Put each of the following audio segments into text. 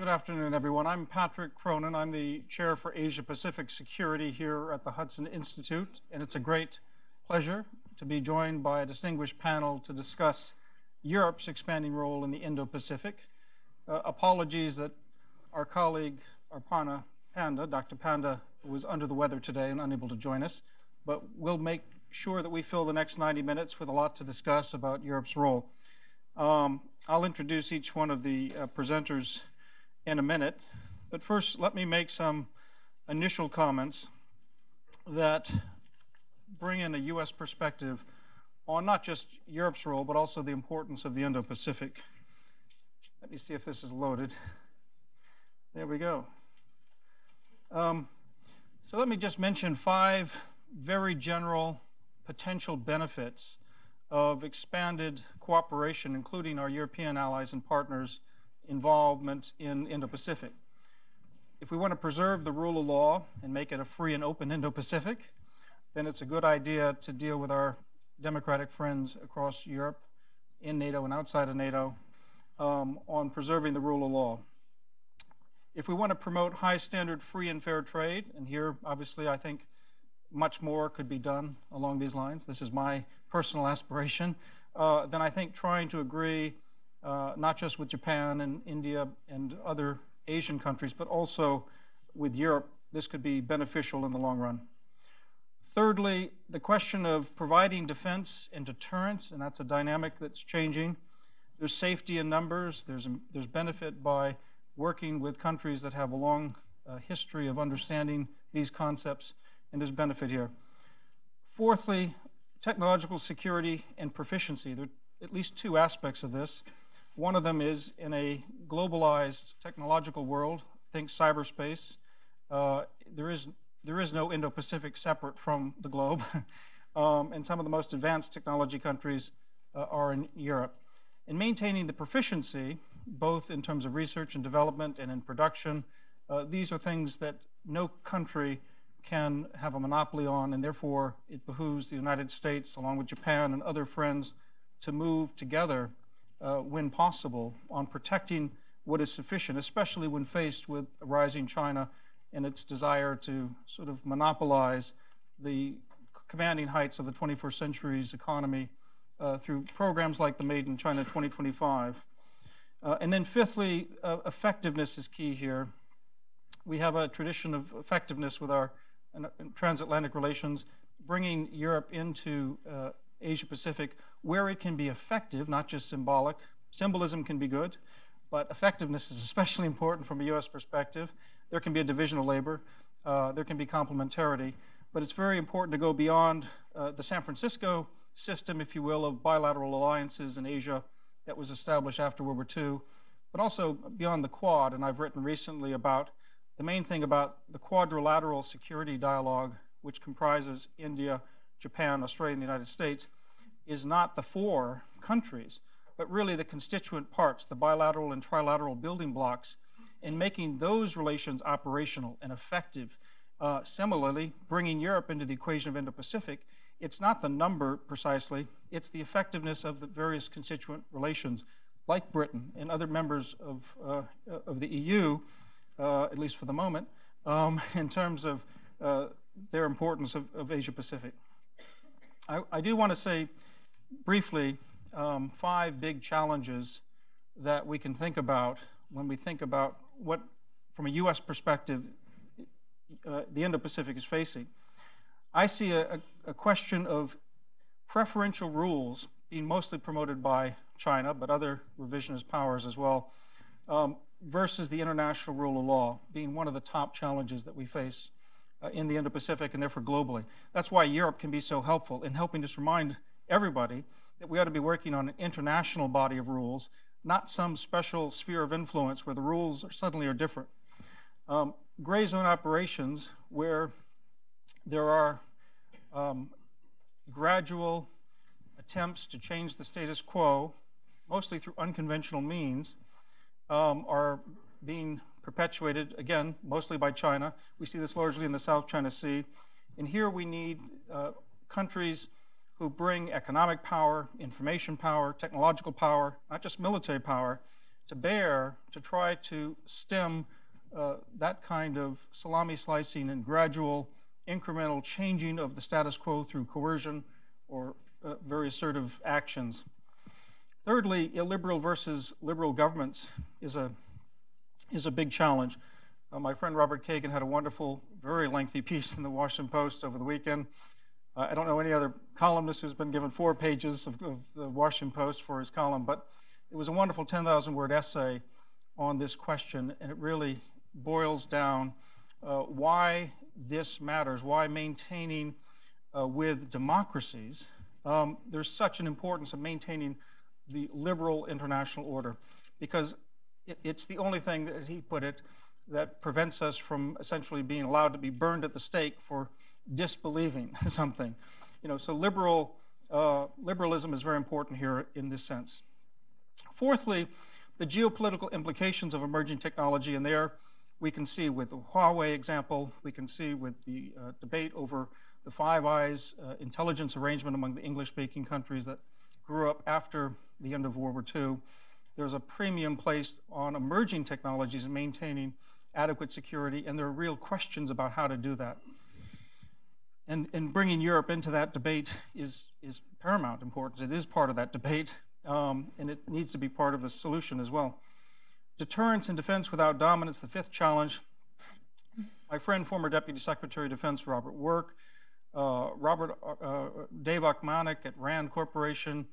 Good afternoon, everyone. I'm Patrick Cronin. I'm the Chair for Asia-Pacific Security here at the Hudson Institute, and it's a great pleasure to be joined by a distinguished panel to discuss Europe's expanding role in the Indo-Pacific. Apologies that our colleague, Dr. Panda, was under the weather today and unable to join us, but we'll make sure that we fill the next 90 minutes with a lot to discuss about Europe's role. I'll introduce each one of the presenters in a minute, but first let me make some initial comments that bring in a U.S. perspective on not just Europe's role, but also the importance of the Indo-Pacific. Let me see if this is loaded. There we go. So let me just mention 5 very general potential benefits of expanded cooperation, including our European allies and partners' involvement in Indo-Pacific. If we want to preserve the rule of law and make it a free and open Indo-Pacific, then it's a good idea to deal with our democratic friends across Europe, in NATO and outside of NATO, on preserving the rule of law. If we want to promote high standard free and fair trade, and here obviously I think much more could be done along these lines, this is my personal aspiration, then I think trying to agree not just with Japan and India and other Asian countries, but also with Europe, this could be beneficial in the long run. Thirdly, the question of providing defense and deterrence, and that's a dynamic that's changing. There's safety in numbers, there's benefit by working with countries that have a long history of understanding these concepts, and there's benefit here. Fourthly, technological security and proficiency. There are at least 2 aspects of this. One of them is in a globalized technological world, think cyberspace. There is no Indo-Pacific separate from the globe, and some of the most advanced technology countries are in Europe. And maintaining the proficiency, both in terms of research and development and in production, these are things that no country can have a monopoly on, and therefore it behooves the United States, along with Japan and other friends, to move together when possible on protecting what is sufficient, especially when faced with a rising China and its desire to sort of monopolize the commanding heights of the 21st century's economy through programs like the Made in China 2025. And then fifthly, effectiveness is key here. We have a tradition of effectiveness with our transatlantic relations, bringing Europe into Asia-Pacific where it can be effective, not just symbolic. Symbolism can be good, but effectiveness is especially important from a U.S. perspective. There can be a division of labor, there can be complementarity, but it's very important to go beyond the San Francisco system, if you will, of bilateral alliances in Asia that was established after World War II, but also beyond the Quad. And I've written recently about the main thing about the quadrilateral security dialogue, which comprises India, Japan, Australia, and the United States, is not the 4 countries, but really the constituent parts, the bilateral and trilateral building blocks, and making those relations operational and effective. Similarly, bringing Europe into the equation of Indo-Pacific, it's not the number precisely, it's the effectiveness of the various constituent relations, like Britain and other members of the EU, at least for the moment, in terms of their importance of Asia-Pacific. I do want to say briefly 5 big challenges that we can think about when we think about what, from a U.S. perspective, the Indo-Pacific is facing. I see a question of preferential rules being mostly promoted by China, but other revisionist powers as well, versus the international rule of law being one of the top challenges that we face in the Indo-Pacific and therefore globally. That's why Europe can be so helpful in helping us remind everybody that we ought to be working on an international body of rules, not some special sphere of influence where the rules suddenly are different. Gray zone operations where there are gradual attempts to change the status quo, mostly through unconventional means, are being perpetuated, again, mostly by China. We see this largely in the South China Sea. And here we need countries who bring economic power, information power, technological power, not just military power, to bear to try to stem that kind of salami slicing and gradual incremental changing of the status quo through coercion or very assertive actions. Thirdly, illiberal versus liberal governments is a big challenge. My friend Robert Kagan had a wonderful, very lengthy piece in the Washington Post over the weekend. I don't know any other columnist who's been given 4 pages of the Washington Post for his column, but it was a wonderful 10,000-word essay on this question, and it really boils down why this matters, why maintaining with democracies, there's such an importance of maintaining the liberal international order, because it's the only thing, as he put it, that prevents us from essentially being allowed to be burned at the stake for disbelieving something. So liberalism is very important here in this sense. Fourthly, the geopolitical implications of emerging technology, and there we can see with the Huawei example, we can see with the debate over the Five Eyes intelligence arrangement among the English-speaking countries that grew up after the end of World War II. There's a premium placed on emerging technologies and maintaining adequate security, and there are real questions about how to do that. And bringing Europe into that debate is paramount importance. It is part of that debate, and it needs to be part of the solution as well. Deterrence and defense without dominance, the fifth challenge. My friend, former Deputy Secretary of Defense Robert Work, Dave Ochmanek at RAND Corporation,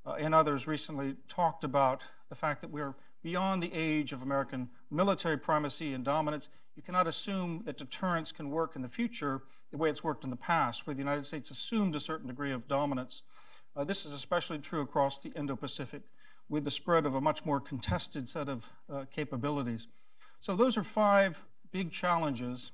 and others recently talked about the fact that we're beyond the age of American military primacy and dominance. You cannot assume that deterrence can work in the future the way it's worked in the past, where the United States assumed a certain degree of dominance. This is especially true across the Indo-Pacific, with the spread of a much more contested set of capabilities. So those are 5 big challenges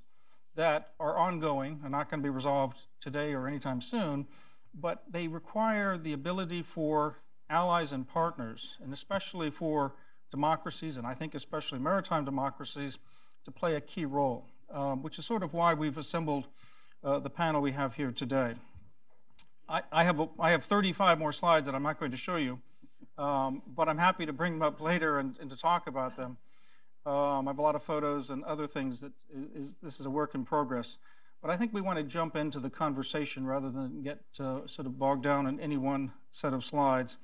that are ongoing and not going to be resolved today or anytime soon, but they require the ability for allies and partners, and especially for democracies, and I think especially maritime democracies, to play a key role, which is sort of why we've assembled the panel we have here today. I have 35 more slides that I'm not going to show you, but I'm happy to bring them up later and to talk about them. I have a lot of photos and other things that this is a work in progress. But I think we want to jump into the conversation rather than get sort of bogged down in any one set of slides.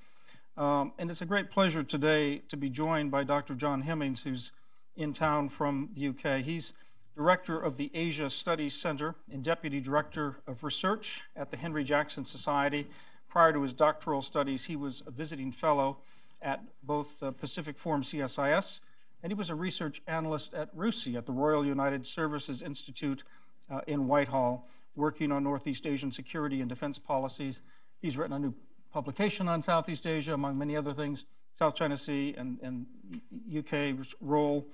And it's a great pleasure today to be joined by Dr. John Hemmings, who's in town from the UK. He's director of the Asia Studies Center and deputy director of research at the Henry Jackson Society. Prior to his doctoral studies, he was a visiting fellow at both Pacific Forum CSIS, and he was a research analyst at RUSI, at the Royal United Services Institute in Whitehall, working on Northeast Asian security and defense policies. He's written a new publication on Southeast Asia, among many other things, South China Sea and UK's role.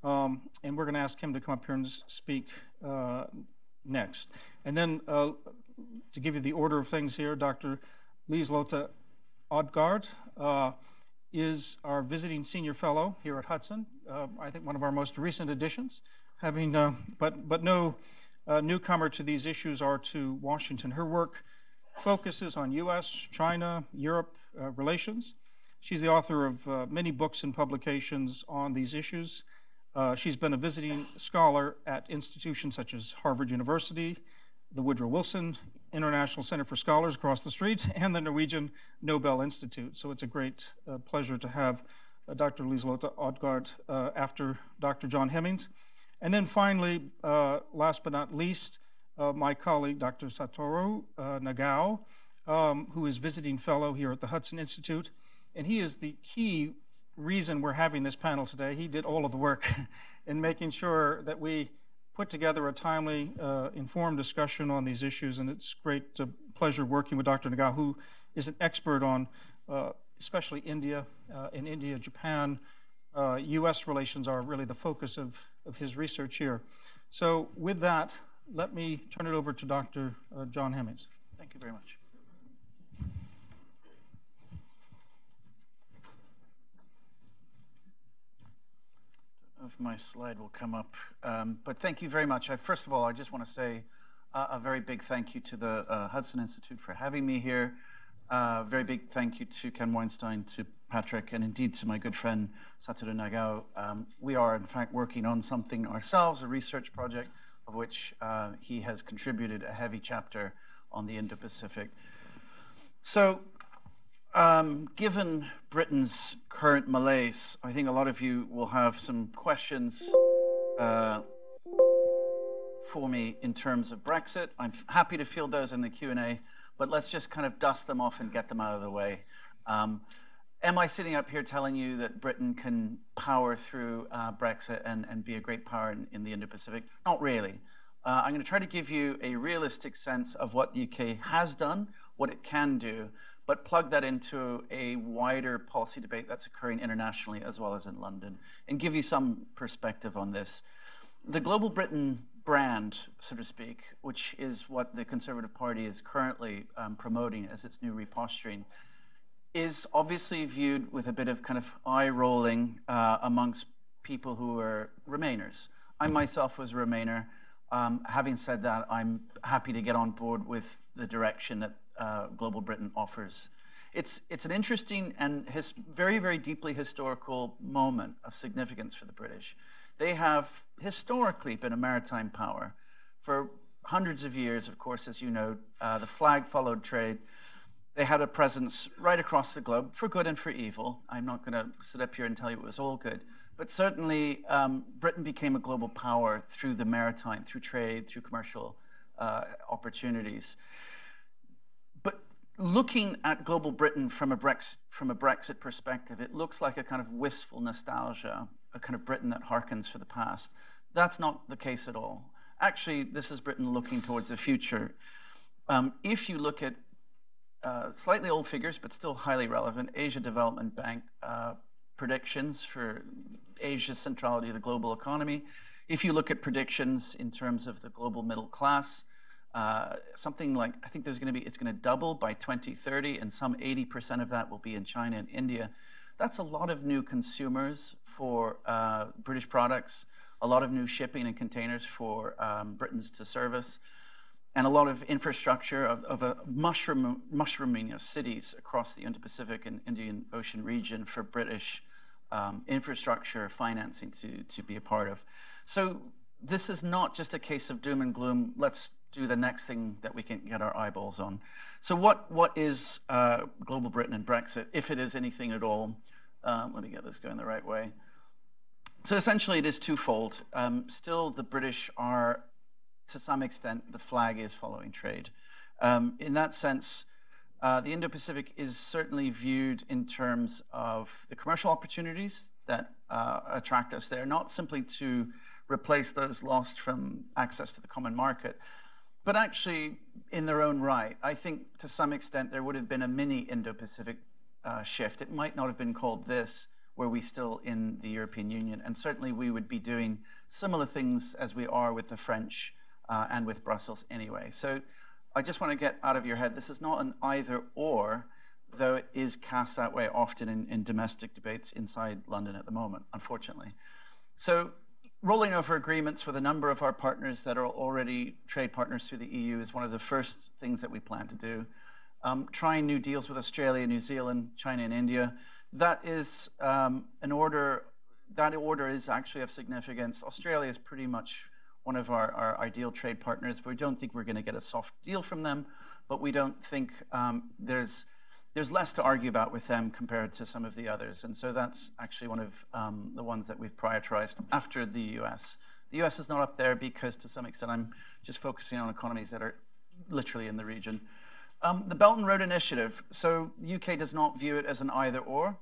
And we're going to ask him to come up here and speak next. And then to give you the order of things here, Dr. Liselotte Odgaard is our visiting senior fellow here at Hudson. I think one of our most recent additions, having, but no newcomer to these issues or to Washington. Her work focuses on U.S., China, Europe relations. She's the author of many books and publications on these issues. She's been a visiting scholar at institutions such as Harvard University, the Woodrow Wilson International Center for Scholars across the street, and the Norwegian Nobel Institute. So it's a great pleasure to have Dr. Liselotte Odgaard after Dr. John Hemmings. And then finally, last but not least, my colleague, Dr. Satoru Nagao, who is visiting fellow here at the Hudson Institute. And he is the key reason we're having this panel today. He did all of the work in making sure that we put together a timely, informed discussion on these issues. And it's great pleasure working with Dr. Nagao, who is an expert on especially India. In India, Japan, U.S. relations are really the focus of his research here. So with that, let me turn it over to Dr. John Hemmings. Thank you very much. If my slide will come up. But thank you very much. First of all, I just want to say a very big thank you to the Hudson Institute for having me here. Very big thank you to Ken Weinstein, to Patrick, and indeed to my good friend Satoru Nagao. We are, in fact, working on something ourselves, a research project, of which he has contributed a heavy chapter on the Indo-Pacific. So, given Britain's current malaise, I think a lot of you will have some questions for me in terms of Brexit. I'm happy to field those in the Q&A, but let's just kind of dust them off and get them out of the way. Am I sitting up here telling you that Britain can power through Brexit and be a great power in the Indo-Pacific? Not really. I'm going to try to give you a realistic sense of what the UK has done, what it can do, but plug that into a wider policy debate that's occurring internationally as well as in London, and give you some perspective on this. The Global Britain brand, so to speak, which is what the Conservative Party is currently promoting as its new reposturing, is obviously viewed with a bit of kind of eye-rolling amongst people who are Remainers. I myself was a Remainer. Having said that, I'm happy to get on board with the direction that Global Britain offers. It's an interesting and very, very deeply historical moment of significance for the British. They have historically been a maritime power for hundreds of years, of course, as you know. The flag followed trade. They had a presence right across the globe, for good and for evil. I'm not going to sit up here and tell you it was all good. But certainly, Britain became a global power through the maritime, through trade, through commercial opportunities. But looking at global Britain from a Brexit perspective, it looks like a kind of wistful nostalgia, a kind of Britain that harkens for the past. That's not the case at all. Actually, this is Britain looking towards the future. If you look at slightly old figures, but still highly relevant, Asia Development Bank predictions for Asia's centrality of the global economy. If you look at predictions in terms of the global middle class, something like, I think it's going to double by 2030, and some 80% of that will be in China and India. That's a lot of new consumers for British products, a lot of new shipping and containers for Britons to service, and a lot of infrastructure of a mushrooming of cities across the Indo-Pacific and Indian Ocean region for British infrastructure financing to be a part of. So this is not just a case of doom and gloom. Let's do the next thing that we can get our eyeballs on. So what is global Britain and Brexit, if it is anything at all? Let me get this going the right way. So essentially it is twofold. Still, the British are, to some extent, the flag is following trade. In that sense, the Indo-Pacific is certainly viewed in terms of the commercial opportunities that attract us there, not simply to replace those lost from access to the common market, but actually in their own right. I think to some extent there would have been a mini Indo-Pacific shift. It might not have been called this, were we still in the European Union, and certainly we would be doing similar things as we are with the French and with Brussels anyway. So I just want to get out of your head, this is not an either or, though it is cast that way often in domestic debates inside London at the moment, unfortunately. So rolling over agreements with a number of our partners that are already trade partners through the EU is one of the first things that we plan to do. Trying new deals with Australia, New Zealand, China, and India. That is an order, that order is actually of significance. Australia is pretty much one of our ideal trade partners. We don't think we're going to get a soft deal from them, but we don't think there's less to argue about with them compared to some of the others. And so that's actually one of the ones that we've prioritized after the US. The US is not up there because to some extent I'm just focusing on economies that are literally in the region. The Belt and Road Initiative. So the UK does not view it as an either or.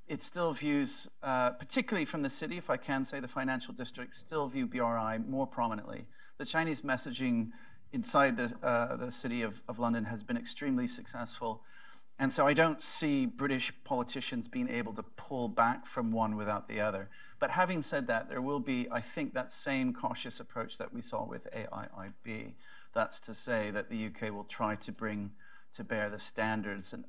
It still views, particularly from the city, if I can say, the financial districts still view BRI more prominently. The Chinese messaging inside the city of London has been extremely successful. And so I don't see British politicians being able to pull back from one without the other. But having said that, there will be, I think, that same cautious approach that we saw with AIIB. That's to say that the UK will try to bring to bear the standards and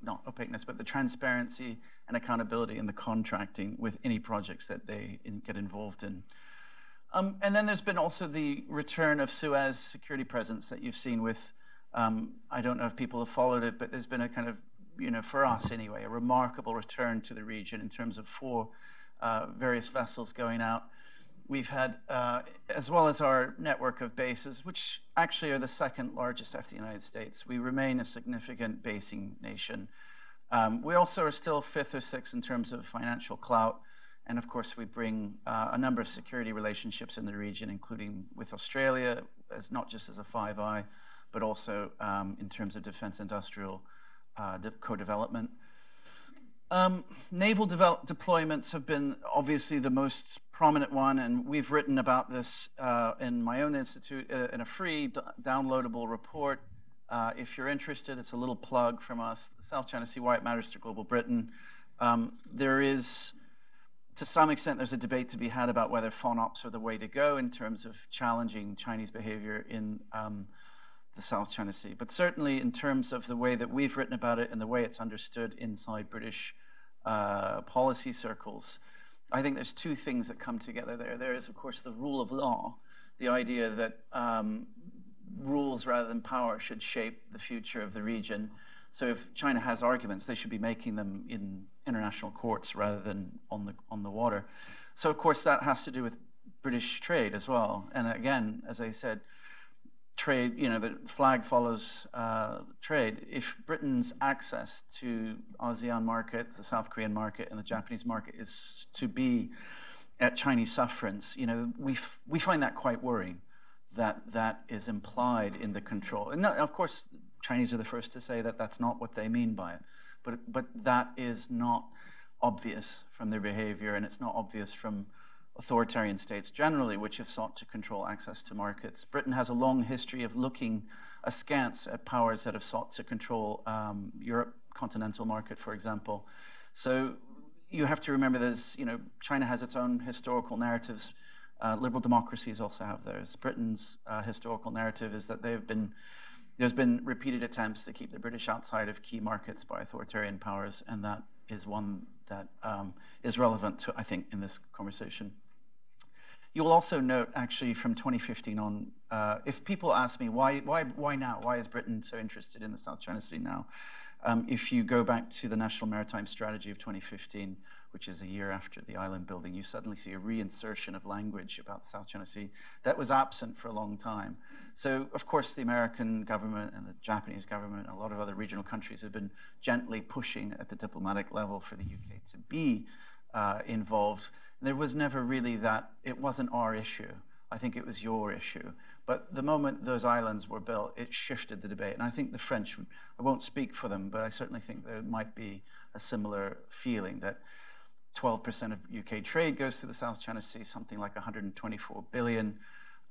not opaqueness, but the transparency and accountability in the contracting with any projects that they get involved in. And then there's been also the return of Suez security presence that you've seen with I don't know if people have followed it, but there's been a kind of, for us anyway, a remarkable return to the region in terms of 4 various vessels going out. We've had, as well as our network of bases, which actually are the 2nd largest after the United States, we remain a significant basing nation. We also are still 5th or 6th in terms of financial clout. And of course, we bring a number of security relationships in the region, including with Australia, as not just as a Five Eye, but also in terms of defense industrial co-development. Naval deployments have been obviously the most prominent one, and we've written about this in my own institute in a free downloadable report. If you're interested, it's a little plug from us, the South China Sea, Why It Matters to Global Britain. There is, to some extent, there's a debate to be had about whether FONOPs are the way to go in terms of challenging Chinese behavior in the South China Sea. But certainly in terms of the way that we've written about it and the way it's understood inside British policy circles, I think there's 2 things that come together there. There is, of course, the rule of law, the idea that rules rather than power should shape the future of the region. So if China has arguments, they should be making them in international courts rather than on the water. So of course that has to do with British trade as well. And again, as I said, trade, the flag follows trade. If Britain's access to ASEAN market, the South Korean market, and the Japanese market is to be at Chinese sufferance, we find that quite worrying, that is implied in the control. And of course, Chinese are the first to say that that's not what they mean by it, but that is not obvious from their behavior, and it's not obvious from authoritarian states generally, which have sought to control access to markets. Britain has a long history of looking askance at powers that have sought to control Europe, continental market, for example. So you have to remember China has its own historical narratives. Liberal democracies also have theirs. Britain's historical narrative is that there's been repeated attempts to keep the British outside of key markets by authoritarian powers, and that is one that is relevant to, I think, in this conversation. You will also note, actually, from 2015 on, if people ask me, why now? Why is Britain so interested in the South China Sea now? If you go back to the National Maritime Strategy of 2015, which is a year after the island building, you suddenly see a reinsertion of language about the South China Sea that was absent for a long time. So, of course, the American government and the Japanese government and a lot of other regional countries have been gently pushing at the diplomatic level for the UK to be involved. There was never really that, it wasn't our issue. I think it was your issue. But the moment those islands were built, it shifted the debate. And I think the French, I won't speak for them, but I certainly think there might be a similar feeling that 12% of UK trade goes through the South China Sea, something like 124 billion.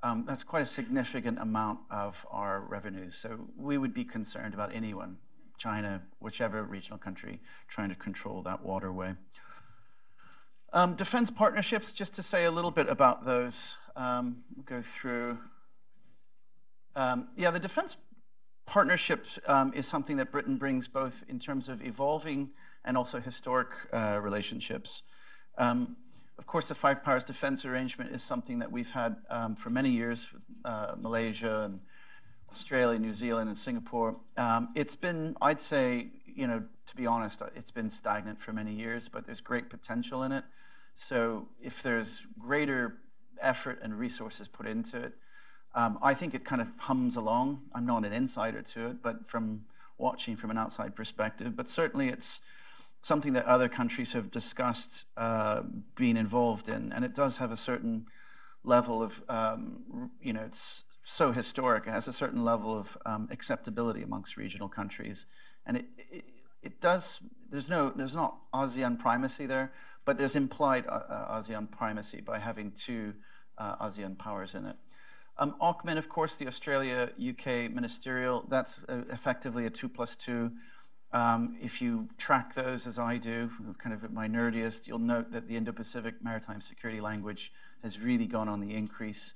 That's quite a significant amount of our revenues. So we would be concerned about anyone, China, whichever regional country, trying to control that waterway. Defense partnerships, just to say a little bit about those, we'll go through. The defense partnership is something that Britain brings both in terms of evolving and also historic relationships. Of course, the Five Powers Defense Arrangement is something that we've had for many years with Malaysia and Australia, New Zealand, and Singapore. It's been, I'd say, to be honest, it's been stagnant for many years, but there's great potential in it. So if there's greater effort and resources put into it, I think it kind of hums along. I'm not an insider to it, but from watching from an outside perspective, but certainly it's something that other countries have discussed being involved in, and it does have a certain level of, it's so historic, it has a certain level of acceptability amongst regional countries, and it does, there's not ASEAN primacy there, but there's implied ASEAN primacy by having 2 ASEAN powers in it. AUKUS, of course, the Australia-UK ministerial, that's effectively a 2+2. If you track those as I do, kind of at my nerdiest, you'll note that the Indo-Pacific maritime security language has really gone on the increase.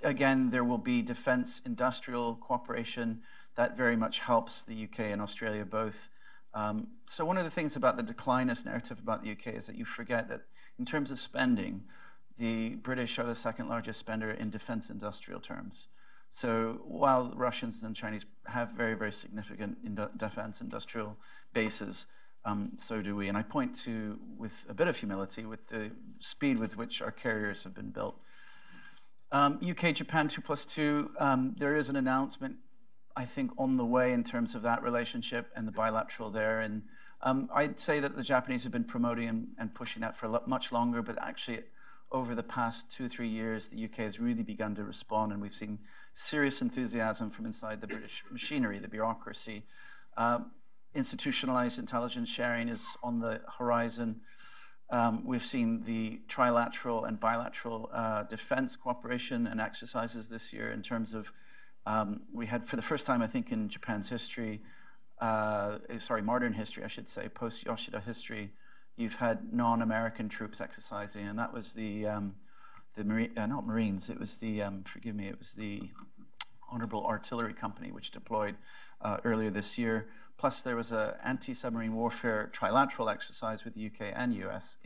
Again, there will be defense industrial cooperation that very much helps the UK and Australia both. So one of the things about the declinist narrative about the UK is that you forget that in terms of spending, the British are the 2nd largest spender in defense industrial terms. So while the Russians and Chinese have very, very significant defense industrial bases, so do we. And I point to, with a bit of humility, with the speed with which our carriers have been built. UK-Japan 2+2, there is an announcement, I think, on the way in terms of that relationship and the bilateral there. And I'd say that the Japanese have been promoting and pushing that for much longer, but actually over the past 2-3 years, the UK has really begun to respond, and we've seen serious enthusiasm from inside the British machinery, the bureaucracy. Institutionalized intelligence sharing is on the horizon. We've seen the trilateral and bilateral defense cooperation and exercises this year in terms of, we had for the first time, I think, in Japan's history, modern history, I should say, post-Yoshida history, you've had non-American troops exercising, and that was not Marines, it was the, forgive me, it was the Honorable Artillery Company, which deployed earlier this year. Plus, there was an anti-submarine warfare trilateral exercise with the UK and US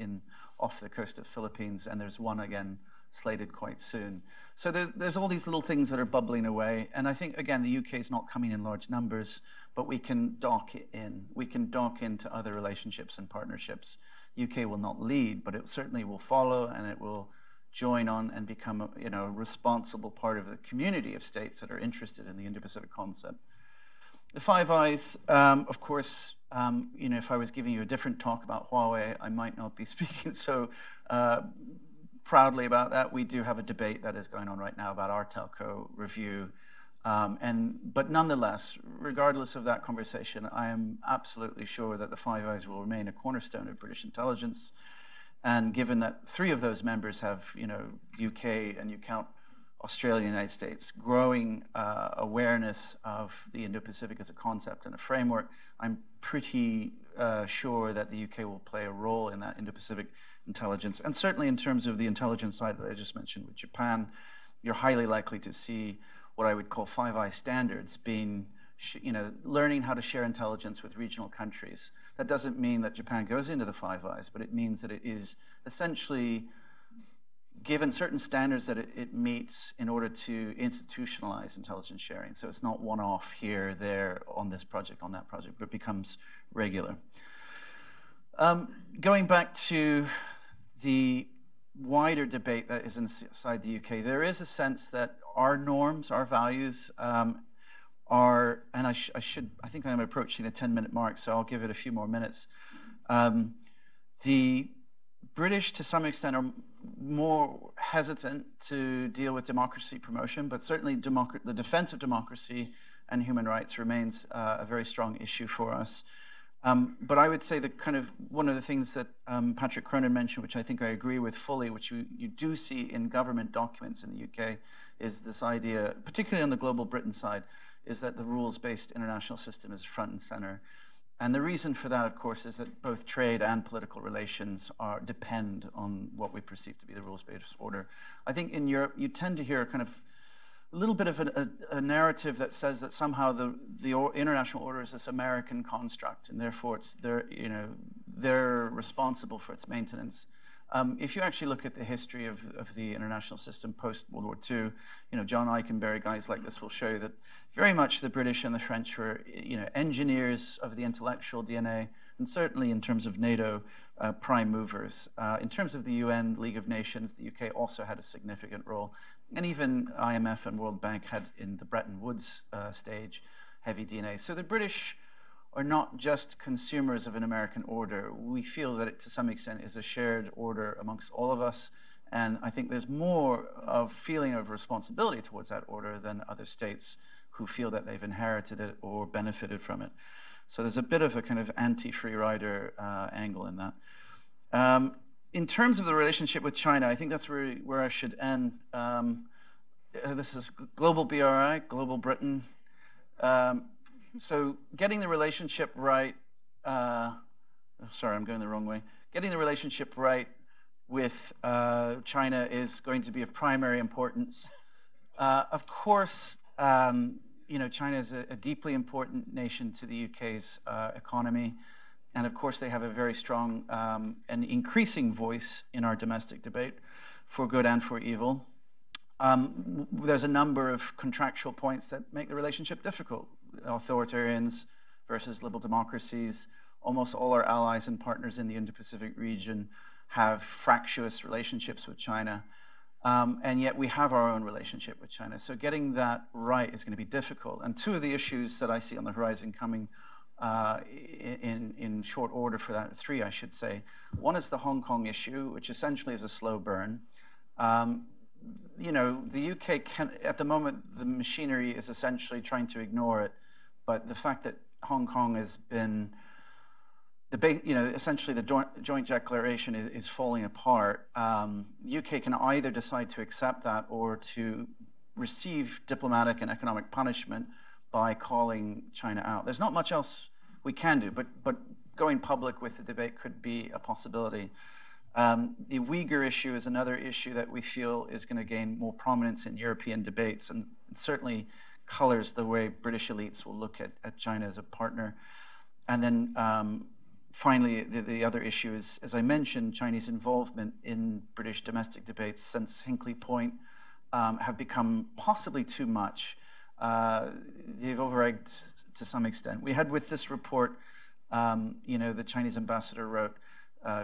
off the coast of Philippines, and there's one again slated quite soon. So there's all these little things that are bubbling away, and I think, again, the UK is not coming in large numbers, but we can dock it in. We can dock into other relationships and partnerships. UK will not lead, but it certainly will follow, and it will join on and become a responsible part of the community of states that are interested in the Indo-Pacific concept. The Five Eyes, of course, if I was giving you a different talk about Huawei, I might not be speaking so proudly about that. We do have a debate that is going on right now about our telco review. But nonetheless, regardless of that conversation, I am absolutely sure that the Five Eyes will remain a cornerstone of British intelligence. And given that 3 of those members have, UK, and you count Australia and the United States, growing awareness of the Indo-Pacific as a concept and a framework, I'm pretty sure that the UK will play a role in that Indo-Pacific intelligence. And certainly in terms of the intelligence side that I just mentioned with Japan, you're highly likely to see what I would call Five Eyes standards being, learning how to share intelligence with regional countries. That doesn't mean that Japan goes into the Five Eyes, but it means that it is essentially given certain standards that it meets in order to institutionalize intelligence sharing. So it's not one-off here, there, on this project, on that project, but it becomes regular. Going back to the wider debate that is inside the UK, there is a sense that our norms, our values are, and I think I'm approaching the 10-minute mark, so I'll give it a few more minutes. The British, to some extent, are more hesitant to deal with democracy promotion, but certainly the defense of democracy and human rights remains a very strong issue for us. But I would say that one of the things that Patrick Cronin mentioned, which I think I agree with fully, which you do see in government documents in the UK, is this idea, particularly on the global Britain side, is that the rules-based international system is front and center. And the reason for that, of course, is that both trade and political relations depend on what we perceive to be the rules-based order. I think in Europe, you tend to hear a little bit of a narrative that says that somehow the international order is this American construct, and therefore they're responsible for its maintenance. If you actually look at the history of the international system post-World War II, John Eikenberry, guys like this will show you that very much the British and the French were, engineers of the intellectual DNA, and certainly in terms of NATO, prime movers. In terms of the UN, League of Nations, the UK also had a significant role, and even IMF and World Bank had, in the Bretton Woods stage, heavy DNA. So the British are not just consumers of an American order. We feel that it, to some extent, is a shared order amongst all of us, and I think there's more of feeling of responsibility towards that order than other states who feel that they've inherited it or benefited from it. So there's a bit of a kind of anti-free rider angle in that. In terms of the relationship with China, I think that's where I should end. This is global BRI, global Britain. So getting the relationship right, sorry, I'm going the wrong way. Getting the relationship right with China is going to be of primary importance. Of course, China is a deeply important nation to the UK's economy. And of course, they have a very strong and increasing voice in our domestic debate, for good and for evil. There's a number of contractual points that make the relationship difficult. Authoritarians versus liberal democracies. Almost all our allies and partners in the Indo-Pacific region have fractious relationships with China. And yet we have our own relationship with China. So getting that right is going to be difficult. And two of the issues that I see on the horizon coming in short order for that, three I should say. One is the Hong Kong issue, which essentially is a slow burn. You know, the UK can, at the moment, the machinery is essentially trying to ignore it. But the fact that Hong Kong has been, essentially the joint declaration is falling apart. The UK can either decide to accept that or to receive diplomatic and economic punishment by calling China out. There's not much else we can do, but going public with the debate could be a possibility. The Uyghur issue is another issue that we feel is going to gain more prominence in European debates, and it certainly colors the way British elites will look at China as a partner. And then finally, the other issue is, as I mentioned, Chinese involvement in British domestic debates since Hinkley Point have become possibly too much. They've over-egged to some extent. We had with this report, the Chinese ambassador wrote,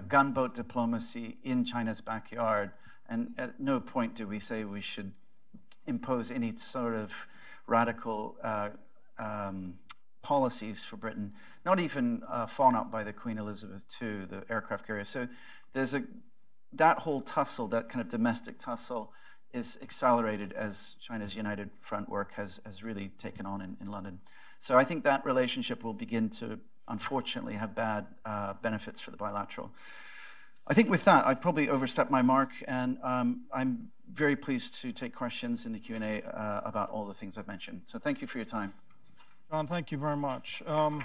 gunboat diplomacy in China's backyard, and at no point do we say we should impose any sort of radical policies for Britain, not even fawn up by the Queen Elizabeth II, the aircraft carrier. So there's that whole tussle, that kind of domestic tussle, is accelerated as China's United Front work has really taken on in London. So I think that relationship will begin to, unfortunately, have bad benefits for the bilateral. I think with that, I've probably overstepped my mark, and I'm very pleased to take questions in the Q&A about all the things I've mentioned. So thank you for your time. John, thank you very much. I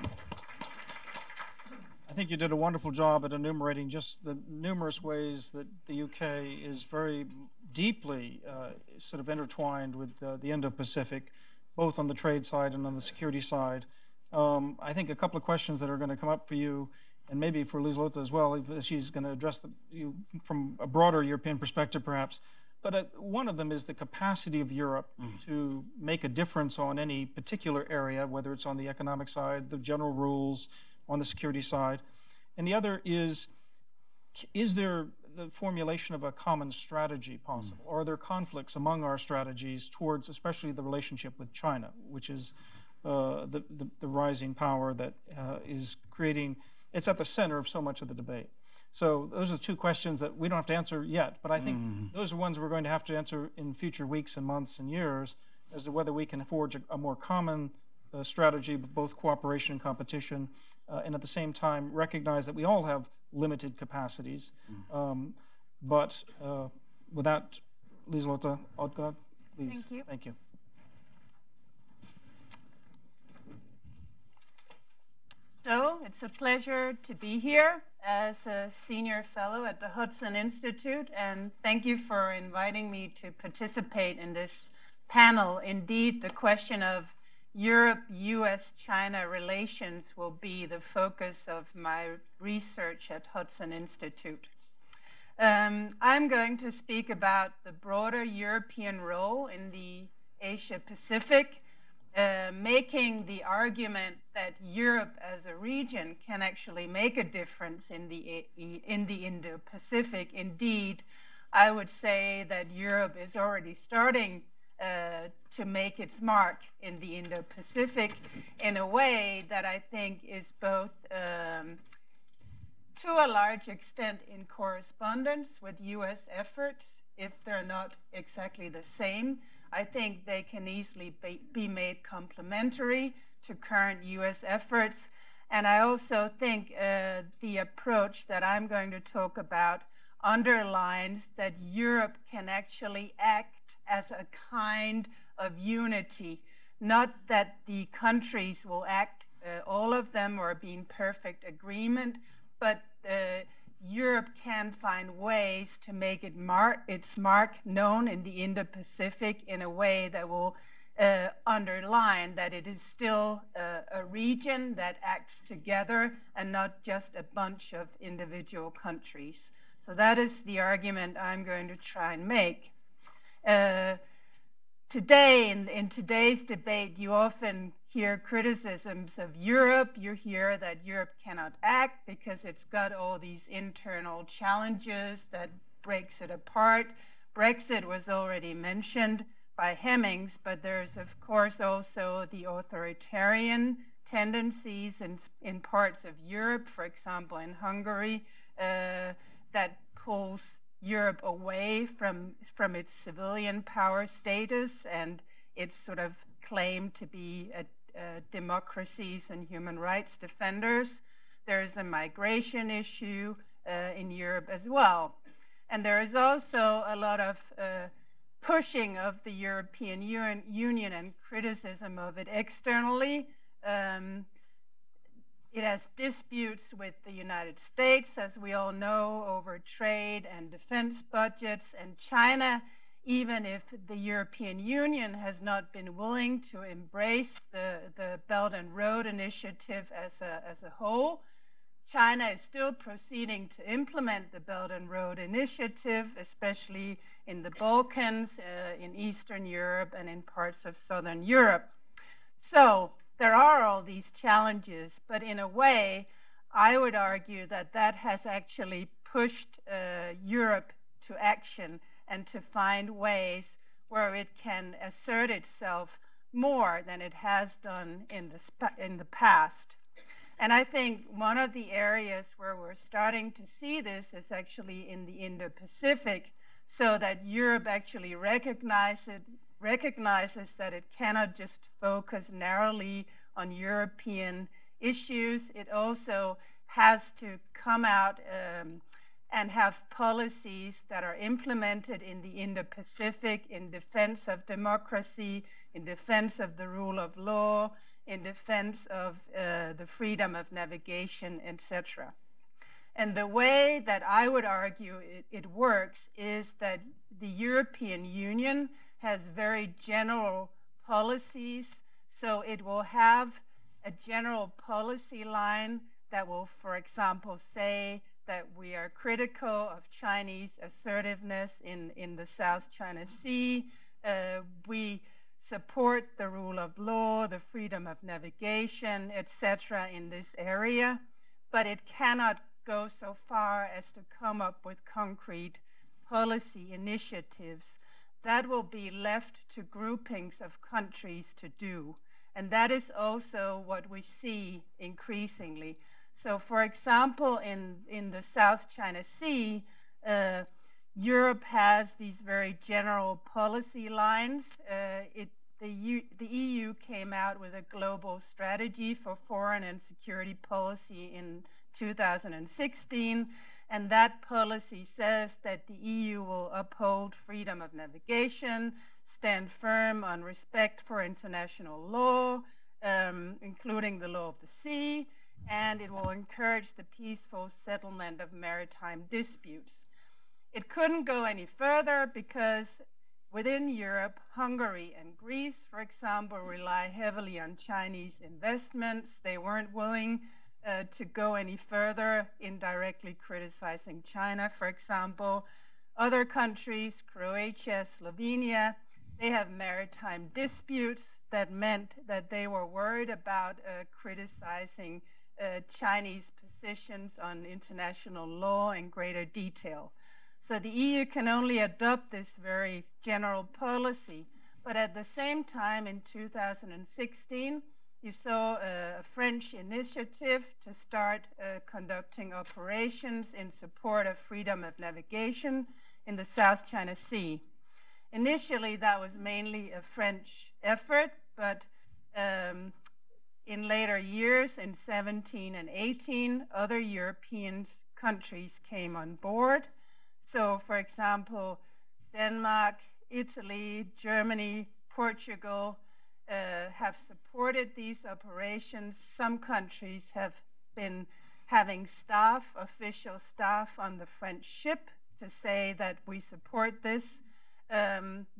think you did a wonderful job at enumerating just the numerous ways that the UK is very deeply sort of intertwined with the Indo-Pacific, both on the trade side and on the security side. I think a couple of questions that are going to come up for you, and maybe for Liselotte as well, if she's going to address you from a broader European perspective, perhaps. But one of them is the capacity of Europe to make a difference on any particular area, whether it's on the economic side, the general rules, on the security side. And the other is there the formulation of a common strategy possible? Or are there conflicts among our strategies towards especially the relationship with China, which is the rising power that is creating, it's at the center of so much of the debate. So those are two questions that we don't have to answer yet, but I think those are ones we're going to have to answer in future weeks and months and years as to whether we can forge a more common strategy, both cooperation and competition, and at the same time recognize that we all have limited capacities. But with that, Liselotte Odgaard, please. Thank you. Thank you. So it's a pleasure to be here as a senior fellow at the Hudson Institute, and thank you for inviting me to participate in this panel. Indeed, the question of Europe-US-China relations will be the focus of my research at Hudson Institute. I'm going to speak about the broader European role in the Asia-Pacific, making the argument that Europe as a region can actually make a difference in the Indo-Pacific. Indeed, I would say that Europe is already starting to make its mark in the Indo-Pacific in a way that I think is both to a large extent in correspondence with US efforts, if they're not exactly the same. I think they can easily be made complementary to current US efforts. And I also think the approach that I'm going to talk about underlines that Europe can actually act as a kind of unity, not that the countries will act, all of them, or be in perfect agreement, but Europe can find ways to make its mark known in the Indo-Pacific in a way that will underline that it is still a region that acts together and not just a bunch of individual countries. So that is the argument I'm going to try and make. Today, in today's debate, you often hear criticisms of Europe. You hear that Europe cannot act because it's got all these internal challenges that breaks it apart. Brexit was already mentioned by Hemmings, but there's of course also the authoritarian tendencies in parts of Europe, for example in Hungary, that pulls Europe away from its civilian power status and its sort of claim to be democracies and human rights defenders. There's a migration issue in Europe as well. And there is also a lot of pushing of the European Union and criticism of it externally. It has disputes with the United States, as we all know, over trade and defense budgets. And China, even if the European Union has not been willing to embrace the Belt and Road Initiative as a whole, China is still proceeding to implement the Belt and Road Initiative, especially in the Balkans, in Eastern Europe, and in parts of Southern Europe. So there are all these challenges, but in a way, I would argue that that has actually pushed Europe to action and to find ways where it can assert itself more than it has done in the past. And I think one of the areas where we're starting to see this is actually in the Indo-Pacific, so that Europe actually recognizes that it cannot just focus narrowly on European issues. It also has to come out and have policies that are implemented in the Indo-Pacific in defense of democracy, in defense of the rule of law, in defense of the freedom of navigation, etc. And the way that I would argue it works is that the European Union has very general policies, so it will have a general policy line that will, for example, say that we are critical of Chinese assertiveness in the South China Sea. We support the rule of law, the freedom of navigation, etc. in this area, but it cannot go so far as to come up with concrete policy initiatives. That will be left to groupings of countries to do. And that is also what we see increasingly. So for example, in the South China Sea, Europe has these very general policy lines. The EU came out with a global strategy for foreign and security policy in 2016, and that policy says that the EU will uphold freedom of navigation, stand firm on respect for international law, including the law of the sea, and it will encourage the peaceful settlement of maritime disputes. It couldn't go any further because within Europe, Hungary and Greece, for example, rely heavily on Chinese investments. They weren't willing to go any further in directly criticizing China, for example. Other countries, Croatia, Slovenia, they have maritime disputes that meant that they were worried about criticizing Chinese positions on international law in greater detail. So the EU can only adopt this very general policy. But at the same time, in 2016, you saw a French initiative to start conducting operations in support of freedom of navigation in the South China Sea. Initially, that was mainly a French effort, but in later years, in 17 and 18, other European countries came on board. So, for example, Denmark, Italy, Germany, Portugal have supported these operations. Some countries have been having staff, official staff on the French ship to say that we support this.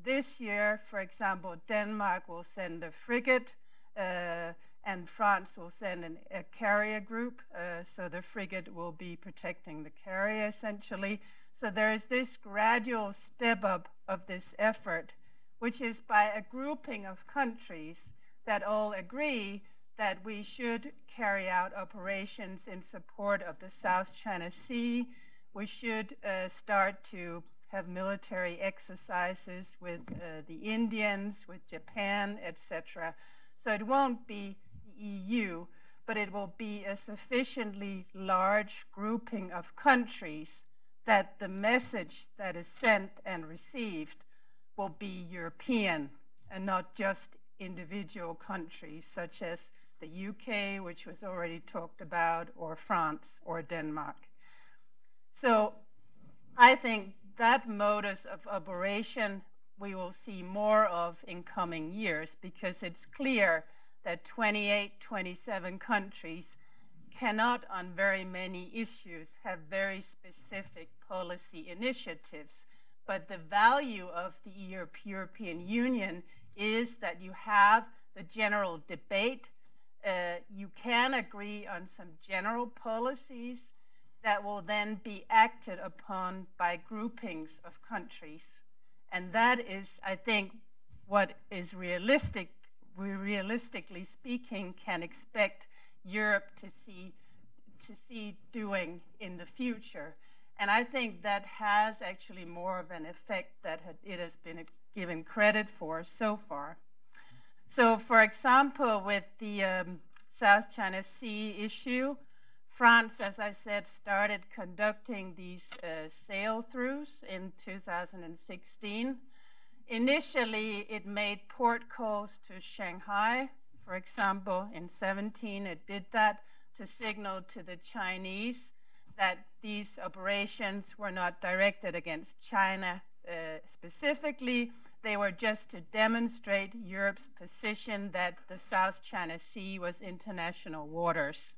This year, for example, Denmark will send a frigate and France will send a carrier group. So the frigate will be protecting the carrier essentially. So there is this gradual step up of this effort, which is by a grouping of countries that all agree that we should carry out operations in support of the South China Sea. We should start to have military exercises with the Indians, with Japan, etc. So it won't be the EU, but it will be a sufficiently large grouping of countries that the message that is sent and received will be European and not just individual countries such as the UK, which was already talked about, or France or Denmark. So I think that modus of operation we will see more of in coming years, because it's clear that 28, 27 countries cannot on very many issues have very specific policy initiatives. But the value of the European Union is that you have the general debate. You can agree on some general policies that will then be acted upon by groupings of countries. And that is, I think, what is realistic, we realistically speaking can expect Europe to see doing in the future. And I think that has actually more of an effect that it has been given credit for so far. So, for example, with the South China Sea issue, France, as I said, started conducting these sail-throughs in 2016. Initially, it made port calls to Shanghai. For example, in 2017, it did that to signal to the Chinese that these operations were not directed against China specifically. They were just to demonstrate Europe's position that the South China Sea was international waters.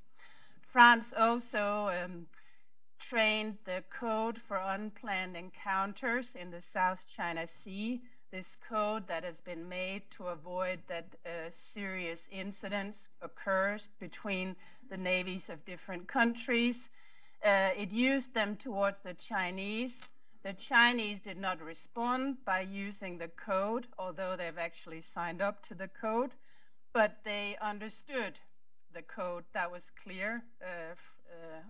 France also trained the Code for Unplanned Encounters in the South China Sea, this code that has been made to avoid that serious incidents occurs between the navies of different countries. It used them towards the Chinese. The Chinese did not respond by using the code, although they've actually signed up to the code, but they understood the code. That was clear.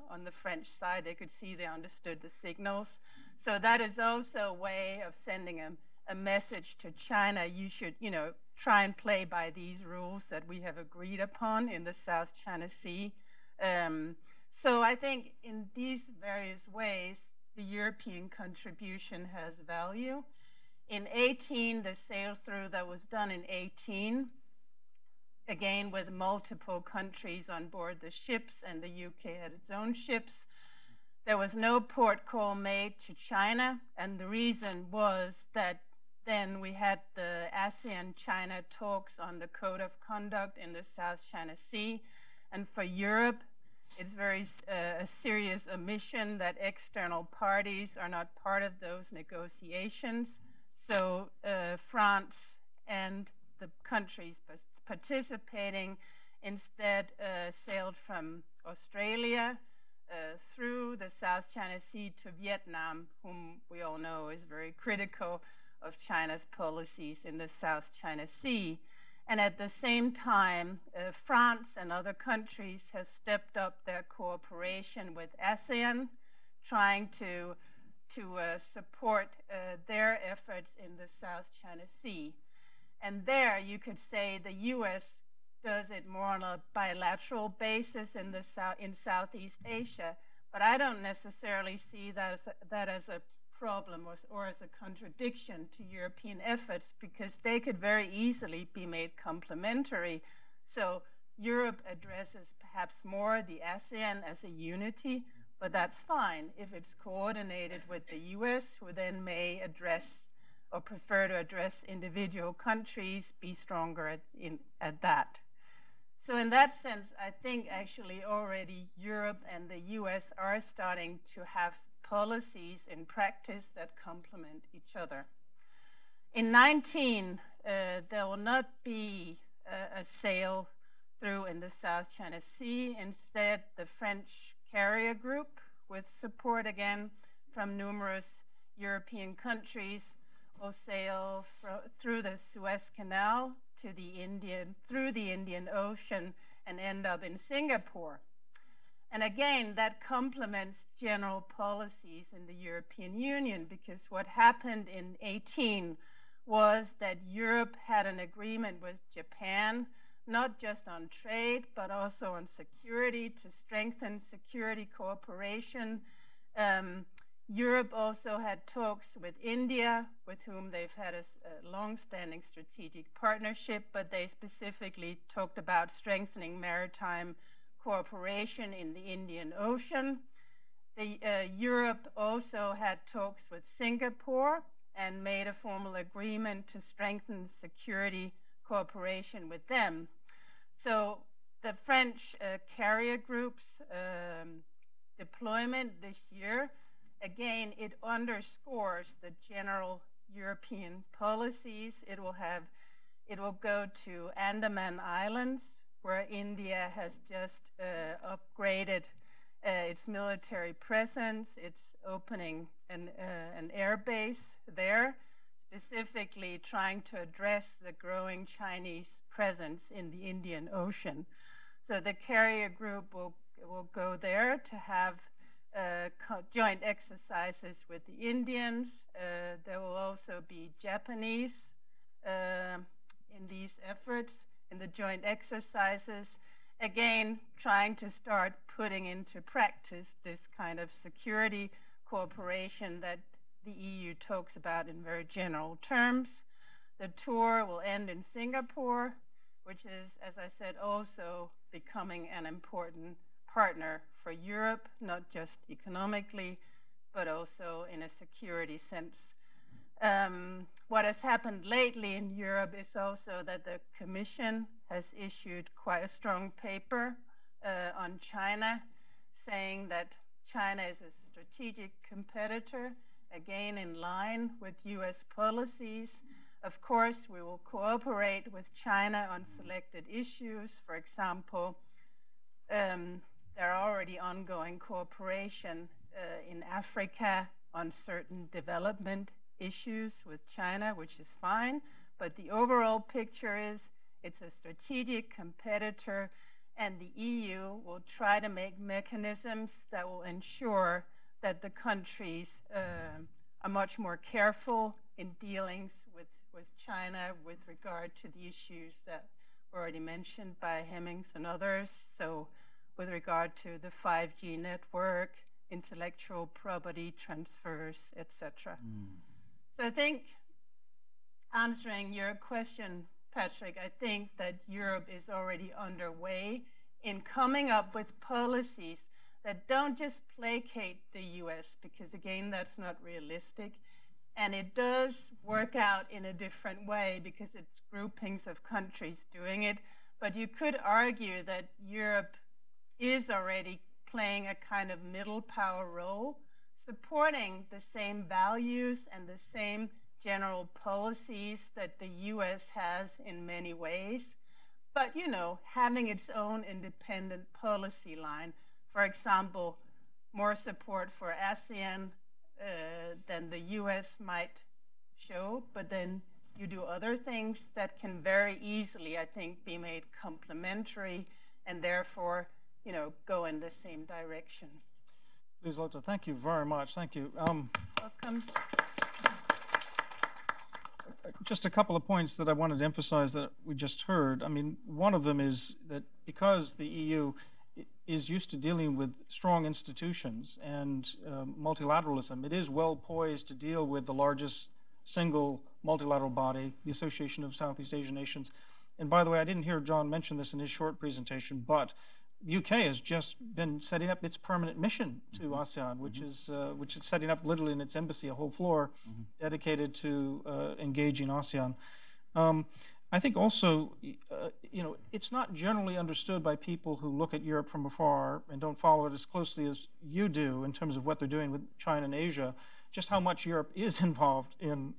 On the French side, they could see they understood the signals. So that is also a way of sending a message to China. You should, try and play by these rules that we have agreed upon in the South China Sea. So I think in these various ways, the European contribution has value. In 2018, the sail-through that was done in 2018, again with multiple countries on board the ships, and the UK had its own ships, there was no port call made to China, and the reason was that then we had the ASEAN-China talks on the Code of Conduct in the South China Sea, and for Europe, it's a serious omission that external parties are not part of those negotiations. So France and the countries participating instead sailed from Australia through the South China Sea to Vietnam, whom we all know is very critical of China's policies in the South China Sea. And at the same time, France and other countries have stepped up their cooperation with ASEAN, trying to support their efforts in the South China Sea. And there you could say the US does it more on a bilateral basis in Southeast Asia, but I don't necessarily see that as a problem or as a contradiction to European efforts, because they could very easily be made complementary. So Europe addresses perhaps more the ASEAN as a unity, but that's fine if it's coordinated with the US, who then may address or prefer to address individual countries, be stronger at that. So in that sense, I think actually already Europe and the US are starting to have policies in practice that complement each other. In 2019, there will not be a sail through in the South China Sea. Instead, the French carrier group, with support again from numerous European countries will sail through the Suez Canal to through the Indian Ocean and end up in Singapore. And again, that complements general policies in the European Union, because what happened in 18 was that Europe had an agreement with Japan, not just on trade, but also on security, to strengthen security cooperation. Europe also had talks with India, with whom they've had a long-standing strategic partnership, but they specifically talked about strengthening maritime cooperation in the Indian Ocean. Europe also had talks with Singapore and made a formal agreement to strengthen security cooperation with them. So the French carrier group's deployment this year, again, it underscores the general European policies. It will go to Andaman Islands, where India has just upgraded its military presence. It's opening an air base there, specifically trying to address the growing Chinese presence in the Indian Ocean. So the carrier group will go there to have joint exercises with the Indians. There will also be Japanese in these efforts, in the joint exercises, again, trying to start putting into practice this kind of security cooperation that the EU talks about in very general terms. The tour will end in Singapore, which is, as I said, also becoming an important partner for Europe, not just economically, but also in a security sense. What has happened lately in Europe is also that the Commission has issued quite a strong paper on China, saying that China is a strategic competitor, again in line with US policies. Of course, we will cooperate with China on selected issues. For example, there are already ongoing cooperation in Africa on certain development issues with China, which is fine. But the overall picture is it's a strategic competitor, and the EU will try to make mechanisms that will ensure that the countries are much more careful in dealings with China with regard to the issues that were already mentioned by Hemmings and others. So with regard to the 5G network, intellectual property transfers, etc. So I think, answering your question, Patrick, I think that Europe is already underway in coming up with policies that don't just placate the US, because again, that's not realistic. And it does work out in a different way because it's groupings of countries doing it. But you could argue that Europe is already playing a kind of middle power role, supporting the same values and the same general policies that the US has in many ways, but, you know, having its own independent policy line. For example, more support for ASEAN than the US might show, but then you do other things that can very easily, I think, be made complementary and therefore, you know, go in the same direction. Liselotte, thank you very much. Thank you. Welcome. Just a couple of points that I wanted to emphasize that we just heard. I mean, one of them is that because the EU is used to dealing with strong institutions and multilateralism, it is well poised to deal with the largest single multilateral body, the Association of Southeast Asian Nations. And by the way, I didn't hear John mention this in his short presentation, but the UK has just been setting up its permanent mission to ASEAN, which is setting up literally in its embassy a whole floor dedicated to engaging ASEAN. I think also, you know, it's not generally understood by people who look at Europe from afar and don't follow it as closely as you do in terms of what they're doing with China and Asia, just how much Europe is involved in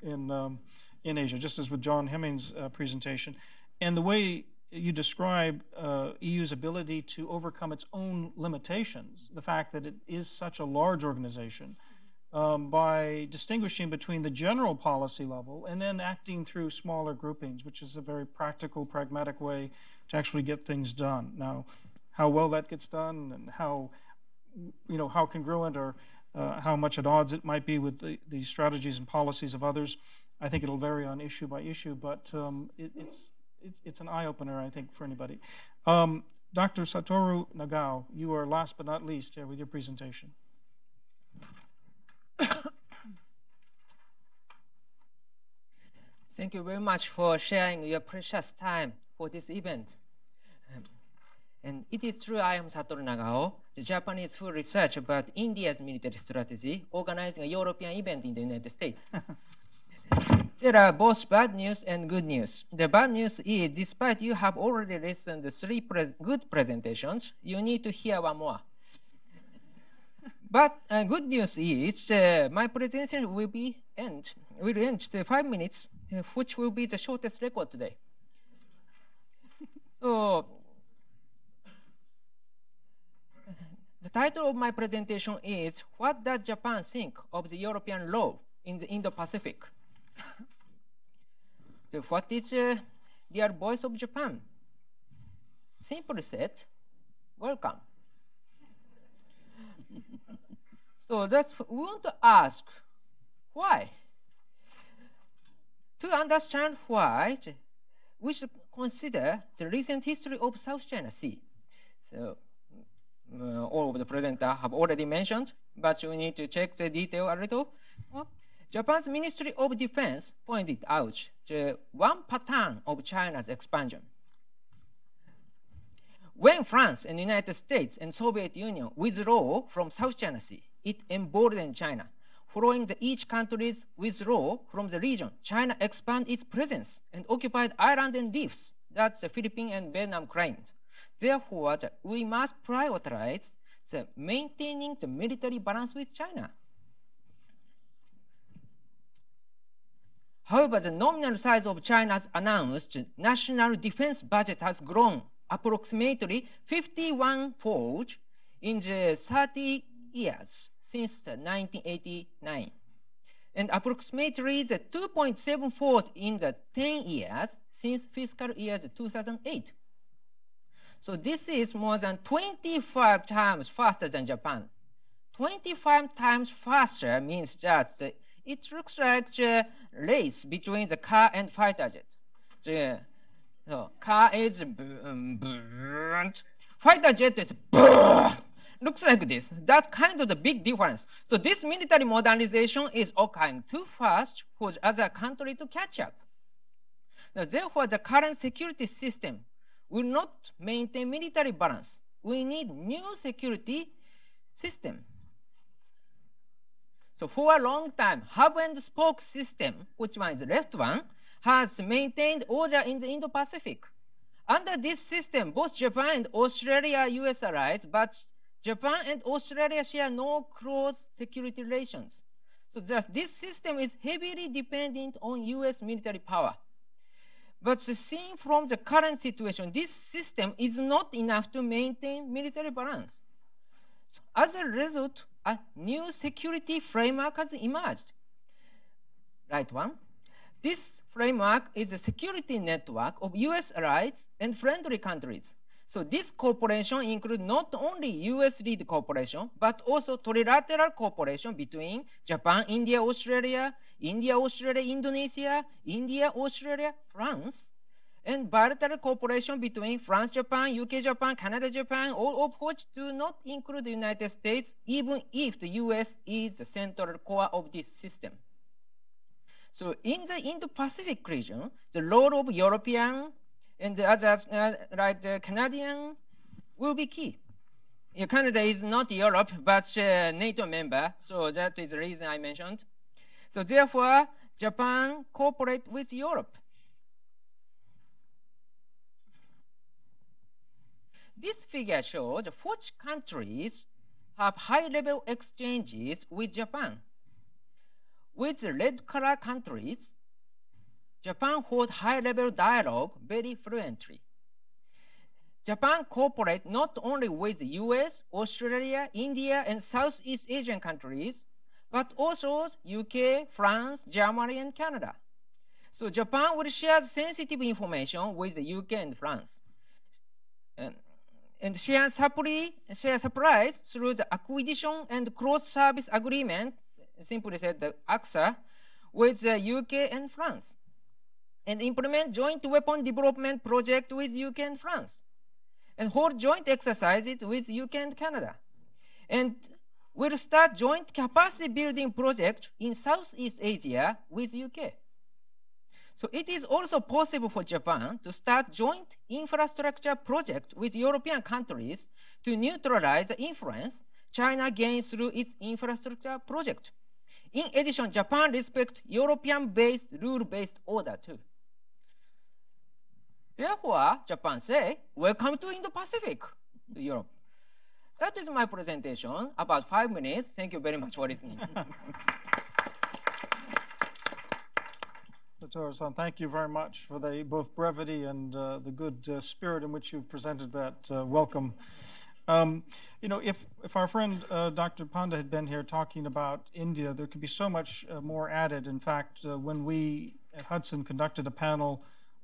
Asia, just as with John Hemmings' presentation. And the way you describe EU's ability to overcome its own limitations, the fact that it is such a large organization, by distinguishing between the general policy level and then acting through smaller groupings, which is a very practical, pragmatic way to actually get things done. Now, how well that gets done and how congruent or how much at odds it might be with the strategies and policies of others, I think it'll vary on issue by issue, but it's an eye-opener, I think, for anybody. Dr. Satoru Nagao, you are last but not least with your presentation. Thank you very much for sharing your precious time for this event. And it is true, I am Satoru Nagao, the Japanese who research about India's military strategy, organizing a European event in the United States. There are both bad news and good news. The bad news is, despite you have already listened to 3 good presentations, you need to hear one more. But good news is my presentation will end to 5 minutes, which will be the shortest record today. So the title of my presentation is, What does Japan think of the European role in the Indo-Pacific? So what is the voice of Japan? Simply said, welcome. So we want to ask, why? To understand why, we should consider the recent history of South China Sea. So all of the presenters have already mentioned, but we need to check the detail a little. Japan's Ministry of Defense pointed out the one pattern of China's expansion. When France and the United States and Soviet Union withdraw from South China Sea, it emboldened China. Following each country's withdrawal from the region, China expanded its presence and occupied islands and reefs that the Philippines and Vietnam claimed. Therefore, we must prioritize maintaining the military balance with China. However, the nominal size of China's announced national defense budget has grown approximately 51-fold in the 30 years since 1989, and approximately the 2.7-fold in the 10 years since fiscal year 2008. So this is more than 25 times faster than Japan. 25 times faster means that it looks like the race between the car and fighter jet. The car is burnt, fighter jet is burnt. Looks like this. That's kind of the big difference. So this military modernization is occurring too fast for the other country to catch up. Now, therefore, the current security system will not maintain military balance. We need new security system. So for a long time, hub and spoke system, which one is the left one, has maintained order in the Indo-Pacific. Under this system, both Japan and Australia are US allies, but Japan and Australia share no close security relations. So this system is heavily dependent on US military power. But seen from the current situation, this system is not enough to maintain military balance. So as a result, a new security framework has emerged. Right one. This framework is a security network of US allies and friendly countries. So this cooperation includes not only US-led cooperation, but also trilateral cooperation between Japan, India, Australia, Indonesia, India, Australia, France, and bilateral cooperation between France, Japan, UK, Japan, Canada, Japan, all of which do not include the United States, even if the US is the central core of this system. So in the Indo-Pacific region, the role of European and the others, like the Canadian, will be key. Canada is not Europe, but a NATO member, so that is the reason I mentioned. So therefore, Japan cooperates with Europe. This figure shows which countries have high-level exchanges with Japan. With the red color countries, Japan holds high-level dialogue very fluently. Japan cooperates not only with the US, Australia, India, and Southeast Asian countries, but also UK, France, Germany, and Canada. So Japan will share sensitive information with the UK and France. And share supplies through the acquisition and cross-service agreement, simply said the AXA, with the UK and France. And implement joint weapon development project with UK and France. And hold joint exercises with UK and Canada. And we'll start joint capacity building project in Southeast Asia with UK. So it is also possible for Japan to start joint infrastructure project with European countries to neutralize the influence China gains through its infrastructure project. In addition, Japan respects European-based, rule-based order too. Therefore, Japan say, welcome to Indo-Pacific, to Europe. That is my presentation, about 5 minutes. Thank you very much for listening. Satoru-san, thank you very much for the both brevity and the good spirit in which you presented that welcome. You know, if our friend Dr. Panda had been here talking about India, there could be so much more added. In fact, when we at Hudson conducted a panel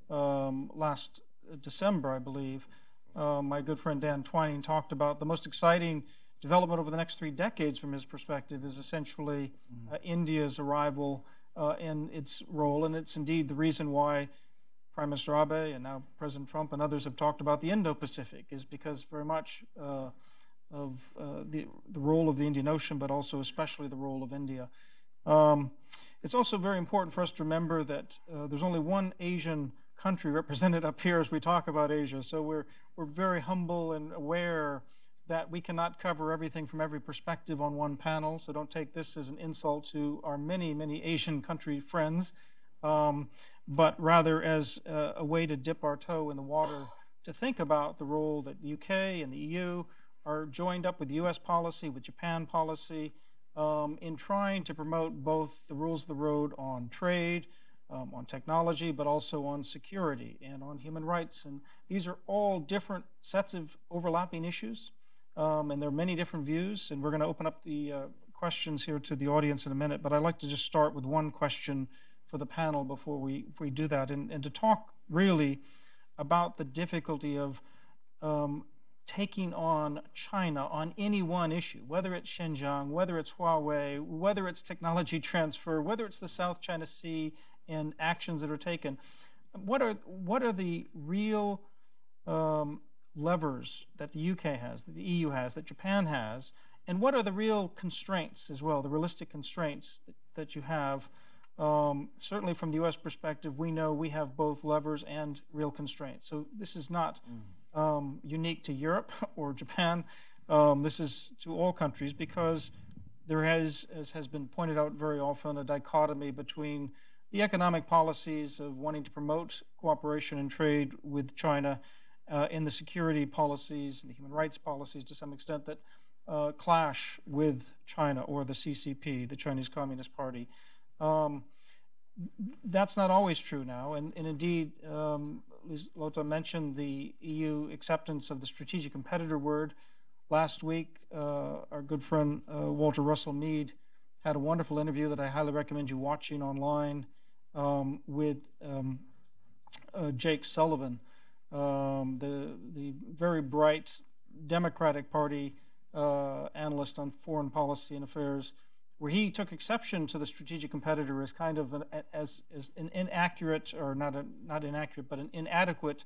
last December, I believe, my good friend Dan Twining talked about the most exciting development over the next 3 decades from his perspective is essentially India's arrival in its role, and it's indeed the reason why Prime Minister Abe and now President Trump and others have talked about the Indo-Pacific, is because very much of the role of the Indian Ocean, but also especially the role of India. It's also very important for us to remember that there's only one Asian country represented up here as we talk about Asia, so we're very humble and aware that we cannot cover everything from every perspective on one panel, so don't take this as an insult to our many, many Asian country friends, but rather as a way to dip our toe in the water to think about the role that the UK and the EU are joined up with US policy, with Japan policy, in trying to promote both the rules of the road on trade, on technology, but also on security and on human rights. And these are all different sets of overlapping issues. And there are many different views, and we're going to open up the questions here to the audience in a minute, but I'd like to just start with one question for the panel before we do that, and to talk really about the difficulty of taking on China on any one issue, whether it's Xinjiang, whether it's Huawei, whether it's technology transfer, whether it's the South China Sea and actions that are taken. What are the real levers that the UK has, that the EU has, that Japan has, and what are the real constraints as well, the realistic constraints that you have? Certainly from the US perspective, we know we have both levers and real constraints. So this is not unique to Europe or Japan. This is to all countries, because there has, as has been pointed out very often, a dichotomy between the economic policies of wanting to promote cooperation and trade with China in the security policies and the human rights policies to some extent that clash with China or the CCP, the Chinese Communist Party. That's not always true now, and indeed, Liselotte mentioned the EU acceptance of the strategic competitor word. Last week, our good friend Walter Russell Mead had a wonderful interview that I highly recommend you watching online with Jake Sullivan, the very bright Democratic Party analyst on foreign policy and affairs, where he took exception to the strategic competitor as kind of an inaccurate, or not inaccurate, but an inadequate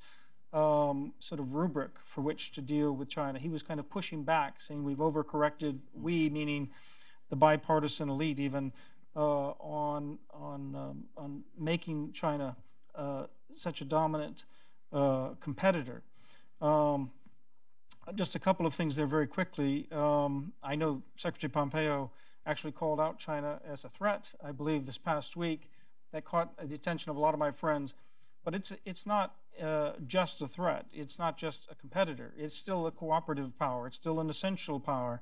sort of rubric for which to deal with China. He was kind of pushing back, saying we've overcorrected, we meaning the bipartisan elite even, on making China such a dominant competitor. Just a couple of things there very quickly. I know Secretary Pompeo actually called out China as a threat, I believe, this past week. That caught the attention of a lot of my friends. But it's not just a threat. It's not just a competitor. It's still a cooperative power. It's still an essential power.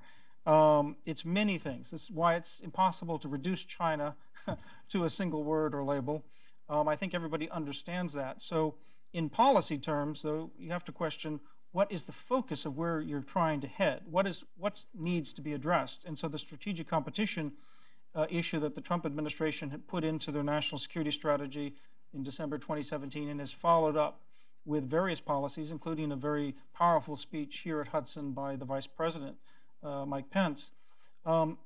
It's many things. This is why it's impossible to reduce China to a single word or label. I think everybody understands that. So in policy terms, though, you have to question, what is the focus of where you're trying to head? What needs to be addressed? And so the strategic competition issue that the Trump administration had put into their national security strategy in December 2017 and has followed up with various policies, including a very powerful speech here at Hudson by the Vice President, Mike Pence,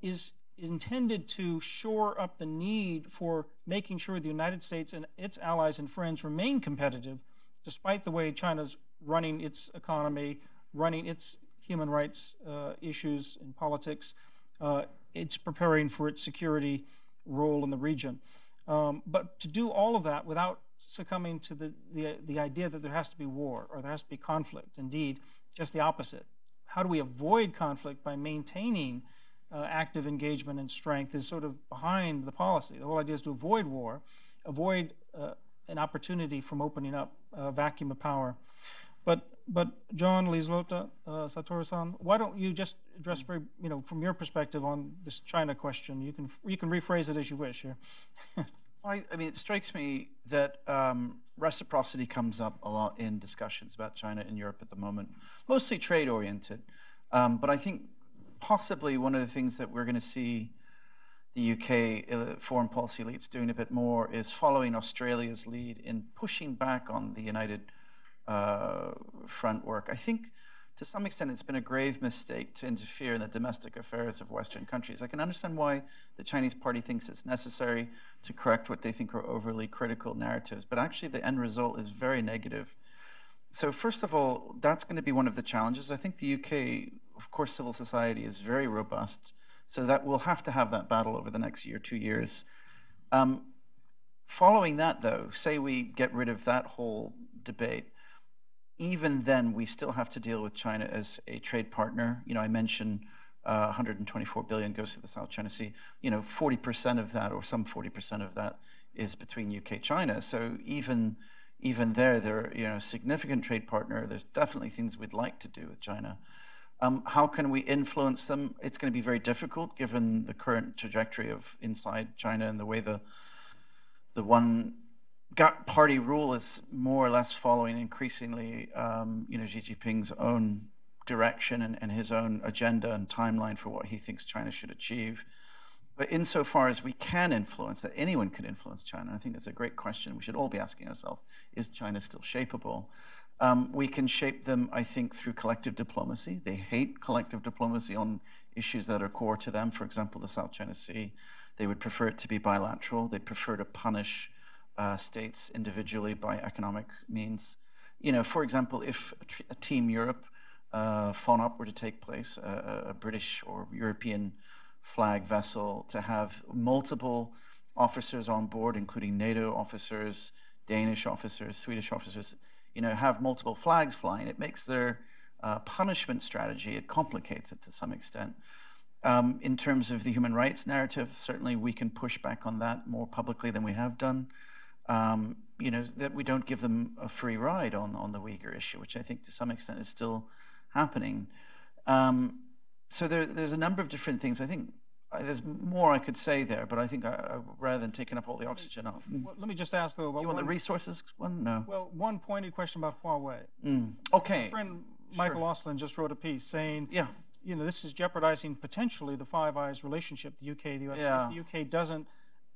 is intended to shore up the need for making sure the United States and its allies and friends remain competitive, despite the way China's running its economy, running its human rights issues and politics. It's preparing for its security role in the region. But to do all of that without succumbing to the idea that there has to be war or there has to be conflict. Indeed, just the opposite. How do we avoid conflict by maintaining active engagement and strength is sort of behind the policy. The whole idea is to avoid war, avoid an opportunity from opening up a vacuum of power. But John, Liselotte, Satoru-san, why don't you just address from your perspective on this China question? You can rephrase it as you wish here. I mean, it strikes me that reciprocity comes up a lot in discussions about China in Europe at the moment, mostly trade-oriented. But I think possibly one of the things that we're going to see the UK foreign policy elites doing a bit more is following Australia's lead in pushing back on the United Front work. I think to some extent it's been a grave mistake to interfere in the domestic affairs of Western countries. I can understand why the Chinese party thinks it's necessary to correct what they think are overly critical narratives, but actually the end result is very negative. So first of all, that's going to be one of the challenges. I think the UK, of course, civil society is very robust, so that we'll have to have that battle over the next year, 2 years. Following that, though, say we get rid of that whole debate, even then we still have to deal with China as a trade partner. You know, I mentioned 124 billion goes to the South China Sea. You know, 40% of that, or some 40% of that, is between UK and China. So even there, they're a significant trade partner. There's definitely things we'd like to do with China. How can we influence them? It's going to be very difficult given the current trajectory of inside China and the way the one party rule is more or less following increasingly Xi Jinping's own direction and his own agenda and timeline for what he thinks China should achieve. But insofar as we can influence, that anyone could influence China, I think that's a great question. We should all be asking ourselves, is China still shapeable? We can shape them, I think, through collective diplomacy. They hate collective diplomacy on issues that are core to them. For example, the South China Sea. They would prefer it to be bilateral. They prefer to punish states individually by economic means. For example, if a Team Europe FONOP were to take place, a British or European flag vessel, to have multiple officers on board, including NATO officers, Danish officers, Swedish officers, have multiple flags flying, it makes their punishment strategy, it complicates it to some extent. In terms of the human rights narrative, certainly we can push back on that more publicly than we have done. That we don't give them a free ride on the Uyghur issue, which I think to some extent is still happening. So there's a number of different things. I think there's more I could say there, but I think rather than taking up all the oxygen, well, let me just ask though. Do you want the resources one? No. Well, one pointed question about Huawei. Okay. My friend Michael Ostlund just wrote a piece saying, yeah, this is jeopardizing potentially the Five Eyes relationship, the UK, the US. Yeah. If the UK doesn't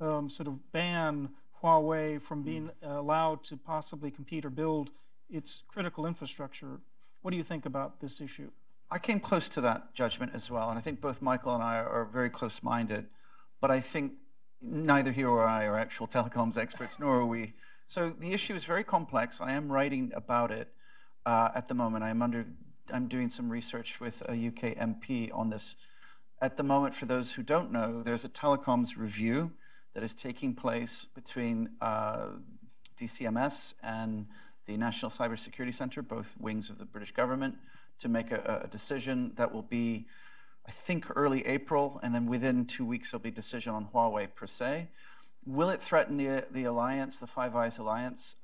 sort of ban Huawei from being allowed to possibly compete or build its critical infrastructure. What do you think about this issue? I came close to that judgment as well, and I think both Michael and I are very close-minded, but I think neither he or I are actual telecoms experts, nor are we. So the issue is very complex. I am writing about it at the moment. I'm doing some research with a UK MP on this. At the moment, for those who don't know, there's a telecoms review that is taking place between DCMS and the National Cybersecurity Center, both wings of the British government, to make a decision that will be, I think, early April, and then within 2 weeks there'll be a decision on Huawei per se. Will it threaten the alliance, the Five Eyes alliance?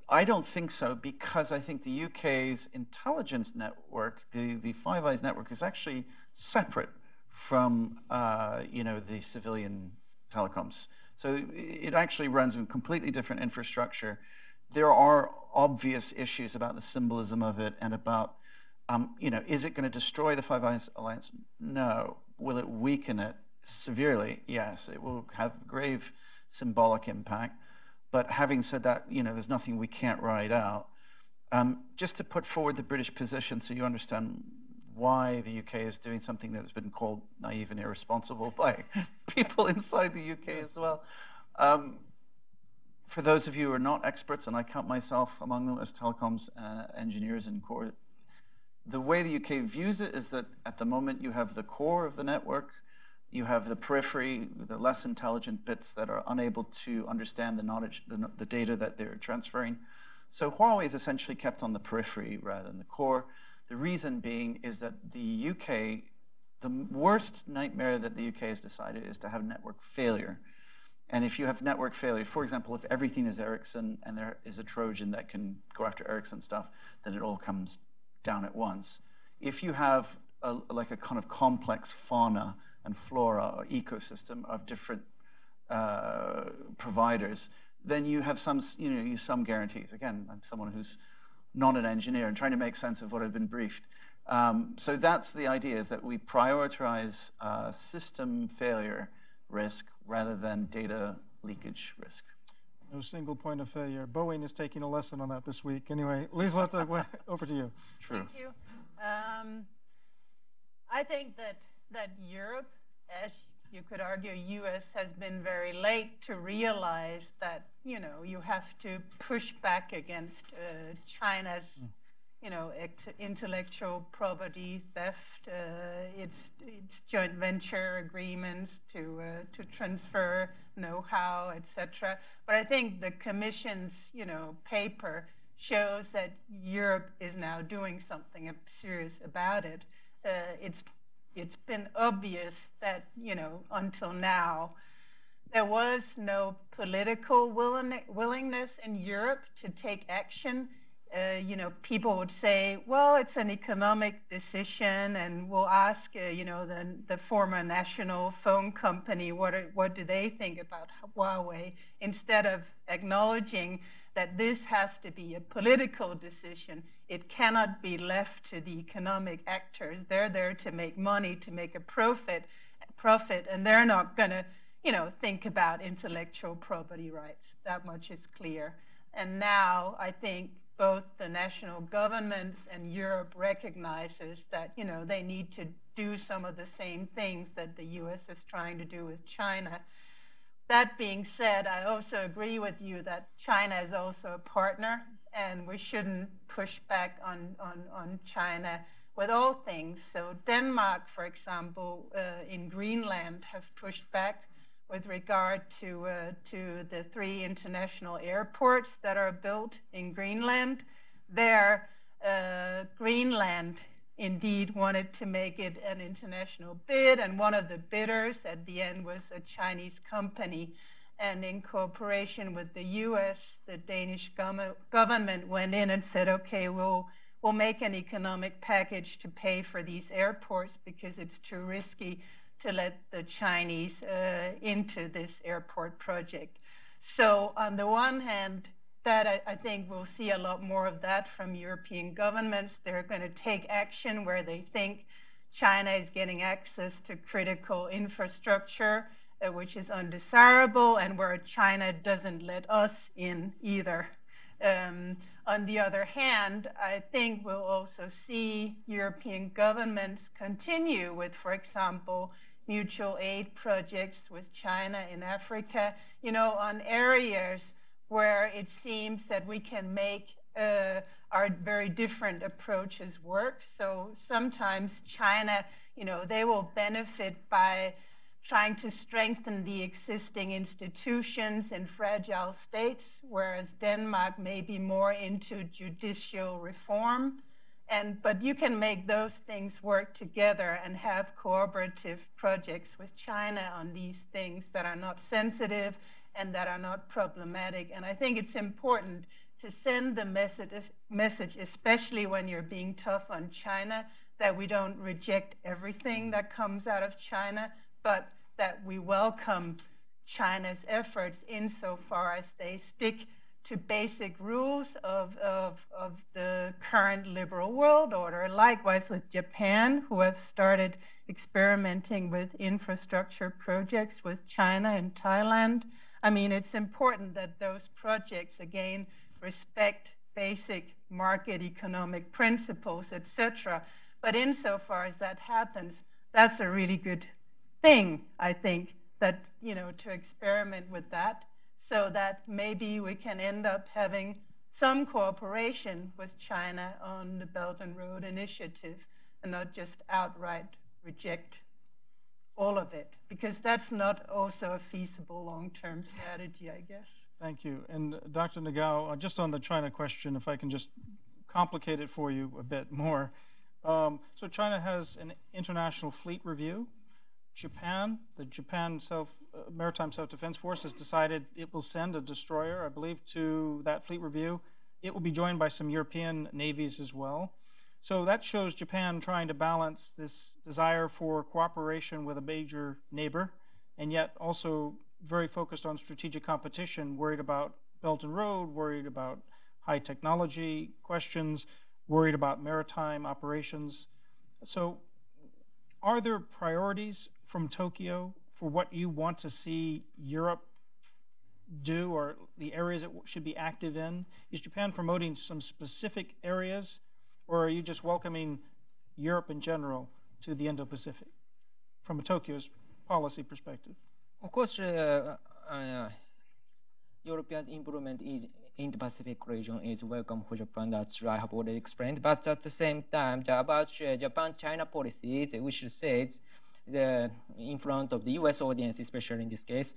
I don't think so, because I think the UK's intelligence network, the Five Eyes network, is actually separate from the civilian telecoms. So it actually runs a completely different infrastructure. There are obvious issues about the symbolism of it and about, is it going to destroy the Five Eyes alliance? No, Will it weaken it severely? Yes, it will have grave symbolic impact. But having said that, there's nothing we can't ride out. Just to put forward the British position so you understand why the UK is doing something that has been called naive and irresponsible by people inside the UK as well. For those of you who are not experts, and I count myself among them as telecoms engineers and core, the way the UK views it is that at the moment you have the core of the network, you have the periphery, the less intelligent bits that are unable to understand the knowledge, the data that they're transferring. So Huawei is essentially kept on the periphery rather than the core. The reason being is that the UK, the worst nightmare that the UK has decided is to have network failure. And if you have network failure, for example, if everything is Ericsson and there is a Trojan that can go after Ericsson stuff, then it all comes down at once. If you have like a kind of complex fauna and flora or ecosystem of different providers, then you have some guarantees. Again, I'm someone who's not an engineer and trying to make sense of what I've been briefed. So that's the idea, is that we prioritize system failure risk rather than data leakage risk. No single point of failure. Boeing is taking a lesson on that this week. Anyway, Liselotte, over to you. True. Thank you. I think that Europe, as you could argue, US has been very late to realize that, you have to push back against China's, intellectual property theft, its joint venture agreements to transfer know-how, etc. But I think the Commission's, paper shows that Europe is now doing something serious about it. It's been obvious that, until now, there was no political willingness in Europe to take action. People would say, well, it's an economic decision, and we'll ask, the former national phone company, what do they think about Huawei, instead of acknowledging that this has to be a political decision. It cannot be left to the economic actors. They're there to make money, to make a profit, and they're not going to, think about intellectual property rights. That much is clear. And now I think both the national governments and Europe recognizes that, they need to do some of the same things that the US is trying to do with China. That being said, I also agree with you that China is also a partner, and we shouldn't push back on China with all things. So Denmark, for example, in Greenland have pushed back with regard to the 3 international airports that are built in Greenland. There, Greenland indeed wanted to make it an international bid, and one of the bidders at the end was a Chinese company. And in cooperation with the US, the Danish government went in and said, okay, we'll make an economic package to pay for these airports because it's too risky to let the Chinese into this airport project. So on the one hand, that I think we'll see a lot more of that from European governments. They're going to take action where they think China is getting access to critical infrastructure, which is undesirable, and where China doesn't let us in either. On the other hand, I think we'll also see European governments continue with, for example, mutual aid projects with China in Africa, on areas where it seems that we can make our very different approaches work. So sometimes China, they will benefit by trying to strengthen the existing institutions in fragile states, whereas Denmark may be more into judicial reform. But you can make those things work together and have cooperative projects with China on these things that are not sensitive and that are not problematic. And I think it's important to send the message, especially when you're being tough on China, that we don't reject everything that comes out of China, but that we welcome China's efforts insofar as they stick to basic rules of the current liberal world order. Likewise with Japan, who have started experimenting with infrastructure projects with China and Thailand. I mean, it's important that those projects, again, respect basic market economic principles, etc. But insofar as that happens, that's a really good thing, I think, that, you know, to experiment with that, so that maybe we can end up having some cooperation with China on the Belt and Road Initiative and not just outright reject all of it, because that's not also a feasible long-term strategy, I guess. Thank you. And Dr. Nagao, just on the China question, if I can just complicate it for you a bit more. So China has an international fleet review. Japan, the Japan Maritime Self-Defense Force has decided it will send a destroyer, I believe, to that fleet review. It will be joined by some European navies as well. So that shows Japan trying to balance this desire for cooperation with a major neighbor, and yet also very focused on strategic competition, worried about Belt and Road, worried about high technology questions, worried about maritime operations. So are there priorities from Tokyo for what you want to see Europe do, or the areas it should be active in? Is Japan promoting some specific areas, or are you just welcoming Europe in general to the Indo-Pacific from a Tokyo's policy perspective? Of course, European involvement in the Pacific region is welcome for Japan, that's I have already explained. But at the same time, about Japan-China policies, we should say in front of the US audience, especially in this case,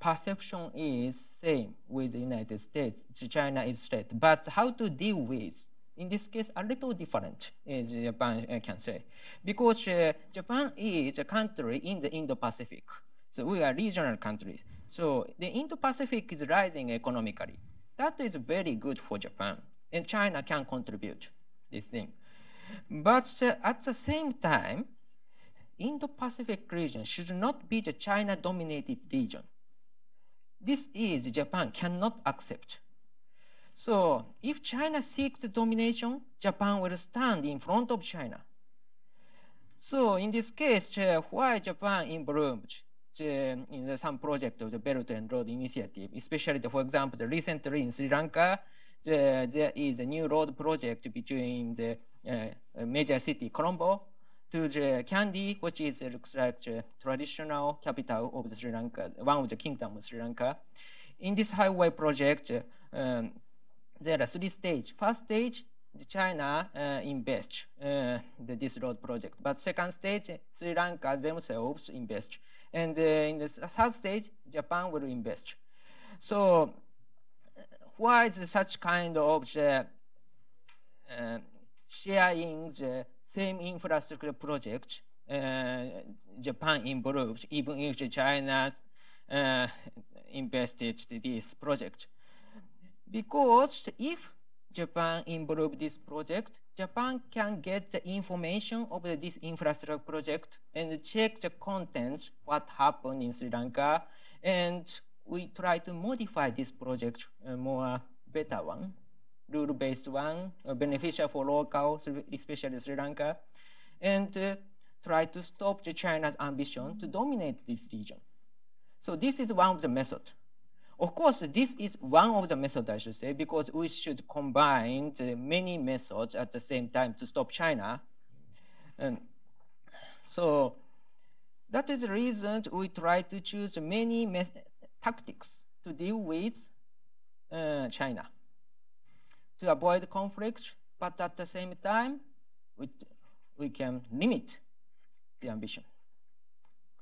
perception is same with the United States. China is state. But how to deal with, in this case, a little different, as Japan can say. Because Japan is a country in the Indo-Pacific. So we are regional countries. So the Indo-Pacific is rising economically. That is very good for Japan. And China can contribute this thing. But at the same time, Indo-Pacific region should not be the China-dominated region. This is Japan cannot accept. So if China seeks domination, Japan will stand in front of China. So in this case, why Japan involved in some project of the Belt and Road Initiative, especially, for example, recently in Sri Lanka, there is a new road project between the major city Colombo to the Kandy, which looks like the traditional capital of the Sri Lanka, one of the kingdom of Sri Lanka. In this highway project, there are 3 stages. First stage, China invest this road project. But second stage, Sri Lanka themselves invest. And in the third stage, Japan will invest. So why is such kind of sharing the same infrastructure project Japan involved, even if China invested this project? Because if Japan involved this project, Japan can get the information of this infrastructure project and check the contents, what happened in Sri Lanka, and we try to modify this project more better one, rule-based one, beneficial for local, especially Sri Lanka, and try to stop China's ambition to dominate this region. So this is one of the methods. Of course, this is one of the methods, I should say, because we should combine the many methods at the same time to stop China. And so that is the reason we try to choose many tactics to deal with China, to avoid conflict, but at the same time, we can limit the ambition.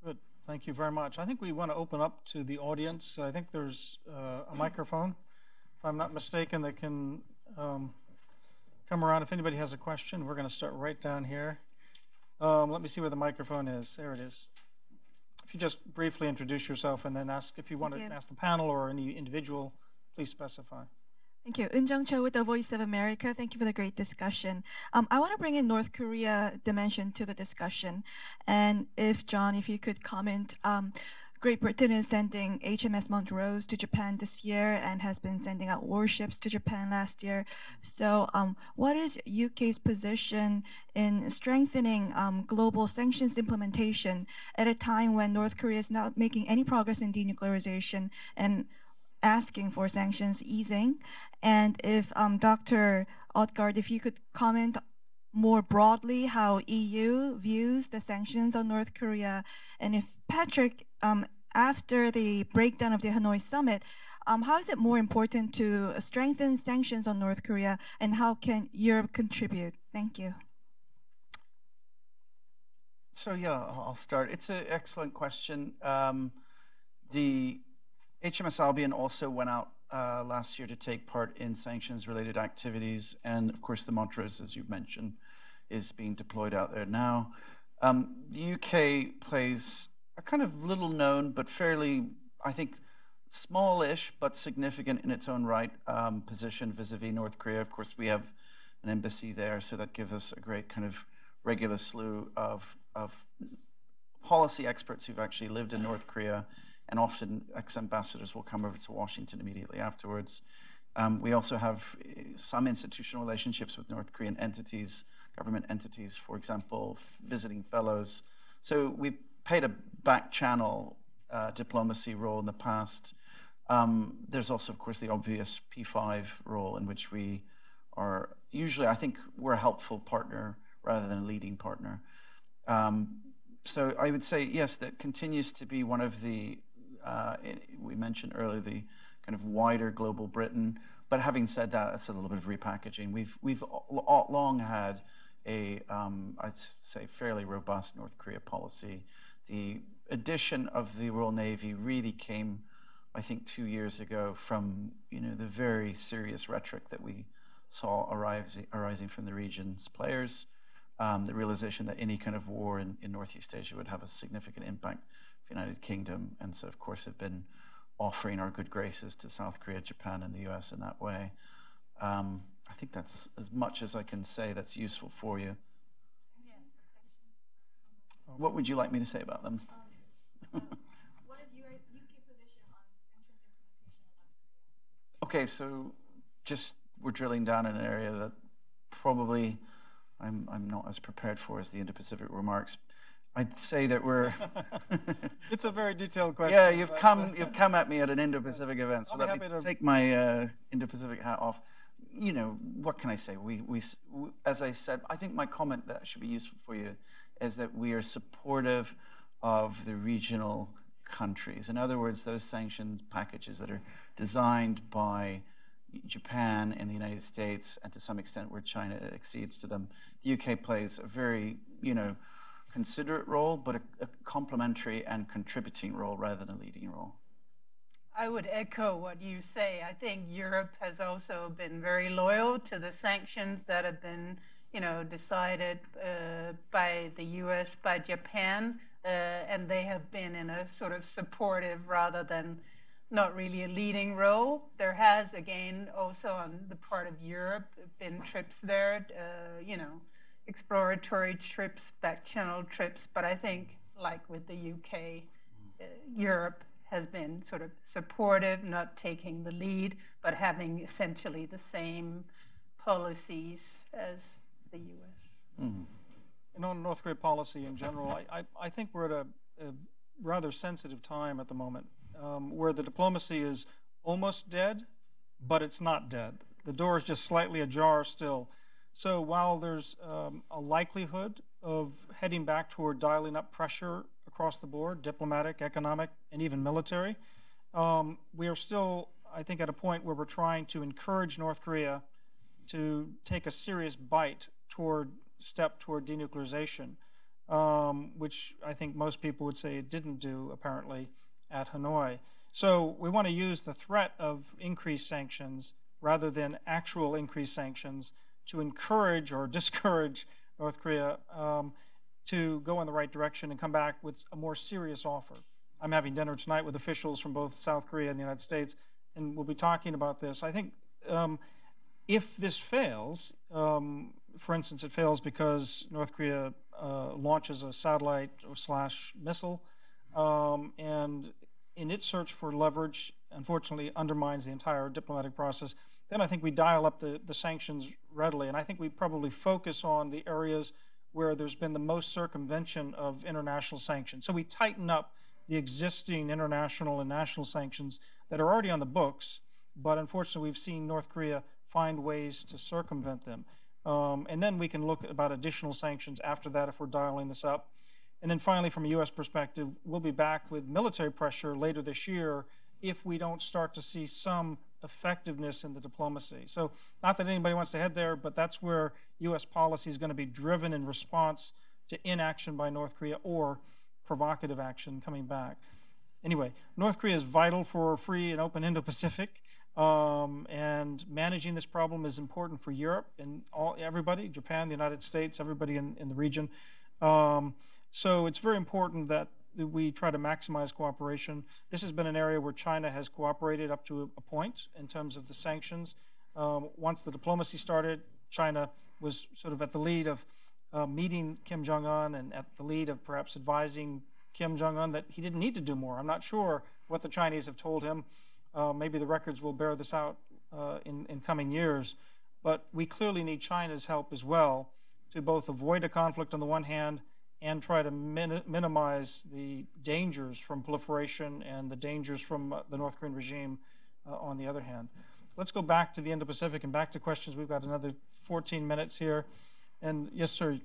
Good. Thank you very much. I think we want to open up to the audience. I think there's a microphone, if I'm not mistaken, that can come around. If anybody has a question, we're going to start right down here. Let me see where the microphone is. There it is. If you just briefly introduce yourself and then ask if you want to ask the panel or any individual, please specify. Thank you. Eun-Jung Cho with the Voice of America. Thank you for the great discussion. I want to bring in North Korea dimension to the discussion. And if, John, if you could comment, Great Britain is sending HMS Montrose to Japan this year and has been sending out warships to Japan last year. So what is UK's position in strengthening global sanctions implementation at a time when North Korea is not making any progress in denuclearization and asking for sanctions easing? And if Dr. Odgaard, if you could comment more broadly how EU views the sanctions on North Korea, and if Patrick, after the breakdown of the Hanoi summit, how is it more important to strengthen sanctions on North Korea, and how can Europe contribute? Thank you. So yeah, I'll start. It's an excellent question. The HMS Albion also went out last year to take part in sanctions-related activities, and of course the Montrose, as you mentioned, is being deployed out there now. The UK plays a kind of little-known but fairly, I think, smallish but significant in its own right position vis-a-vis North Korea. Of course, we have an embassy there, so that gives us a great kind of regular slew of policy experts who've actually lived in North Korea, and often ex-ambassadors will come over to Washington immediately afterwards. We also have some institutional relationships with North Korean entities, government entities, for example, visiting fellows. So we've played a back-channel diplomacy role in the past. There's also, of course, the obvious P5 role in which we are usually, I think, we're a helpful partner rather than a leading partner. So I would say, yes, that continues to be one of the, we mentioned earlier, the kind of wider global Britain. But having said that, that's a little bit of repackaging. We've long had a, I'd say, fairly robust North Korea policy. The addition of the Royal Navy really came, I think, 2 years ago from, the very serious rhetoric that we saw arising from the region's players. The realization that any kind of war in Northeast Asia would have a significant impact for the United Kingdom, and so of course have been offering our good graces to South Korea, Japan, and the US in that way. I think that's as much as I can say that's useful for you. What would you like me to say about them? What is your UK position on sanctions implementation? Okay, so just we're drilling down in an area that probably I'm not as prepared for as the Indo-Pacific remarks. I'd say that we're. It's a very detailed question. Yeah, you've come at me at an Indo-Pacific event, so let me take my Indo-Pacific hat off. What can I say? We, as I said, I think my comment that should be useful for you is that we are supportive of the regional countries. In other words, those sanctions packages that are designed by Japan and the United States, and to some extent where China accedes to them. The UK plays a very, considerate role, but a complementary and contributing role rather than a leading role. I would echo what you say. I think Europe has also been very loyal to the sanctions that have been, decided by the US, by Japan, and they have been in a sort of supportive rather than not really a leading role. There has, again, also on the part of Europe, been trips there, exploratory trips, back-channel trips. But I think, like with the UK, Europe has been sort of supportive, not taking the lead, but having essentially the same policies as the US. And on North Korea policy in general, I think we're at a rather sensitive time at the moment, where the diplomacy is almost dead, but it's not dead. The door is just slightly ajar still. So while there's a likelihood of heading back toward dialing up pressure across the board, diplomatic, economic, and even military, we are still, I think, at a point where we're trying to encourage North Korea to take a serious step toward denuclearization, which I think most people would say it didn't do, apparently, at Hanoi. So we want to use the threat of increased sanctions rather than actual increased sanctions to encourage or discourage North Korea to go in the right direction and come back with a more serious offer. I'm having dinner tonight with officials from both South Korea and the United States, and we'll be talking about this. I think if this fails, for instance, it fails because North Korea launches a satellite/missile, and in its search for leverage, unfortunately undermines the entire diplomatic process, then I think we dial up the sanctions readily. And I think we probably focus on the areas where there's been the most circumvention of international sanctions. So we tighten up the existing international and national sanctions that are already on the books, but unfortunately we've seen North Korea find ways to circumvent them. And then we can look about additional sanctions after that if we're dialing this up. And then finally, from a U.S. perspective, we'll be back with military pressure later this year if we don't start to see some effectiveness in the diplomacy. So not that anybody wants to head there, but that's where U.S. policy is going to be driven in response to inaction by North Korea or provocative action coming back. Anyway, North Korea is vital for a free and open Indo-Pacific, and managing this problem is important for Europe and everybody, Japan, the United States, everybody in the region. So it's very important that we try to maximize cooperation. This has been an area where China has cooperated up to a point in terms of the sanctions. Once the diplomacy started, China was sort of at the lead of meeting Kim Jong-un and at the lead of perhaps advising Kim Jong-un that he didn't need to do more. I'm not sure what the Chinese have told him. Maybe the records will bear this out in coming years. But we clearly need China's help as well to both avoid a conflict on the one hand and try to minimize the dangers from proliferation and the dangers from the North Korean regime on the other hand. Let's go back to the Indo-Pacific and back to questions. We've got another 14 minutes here. And yes, sir.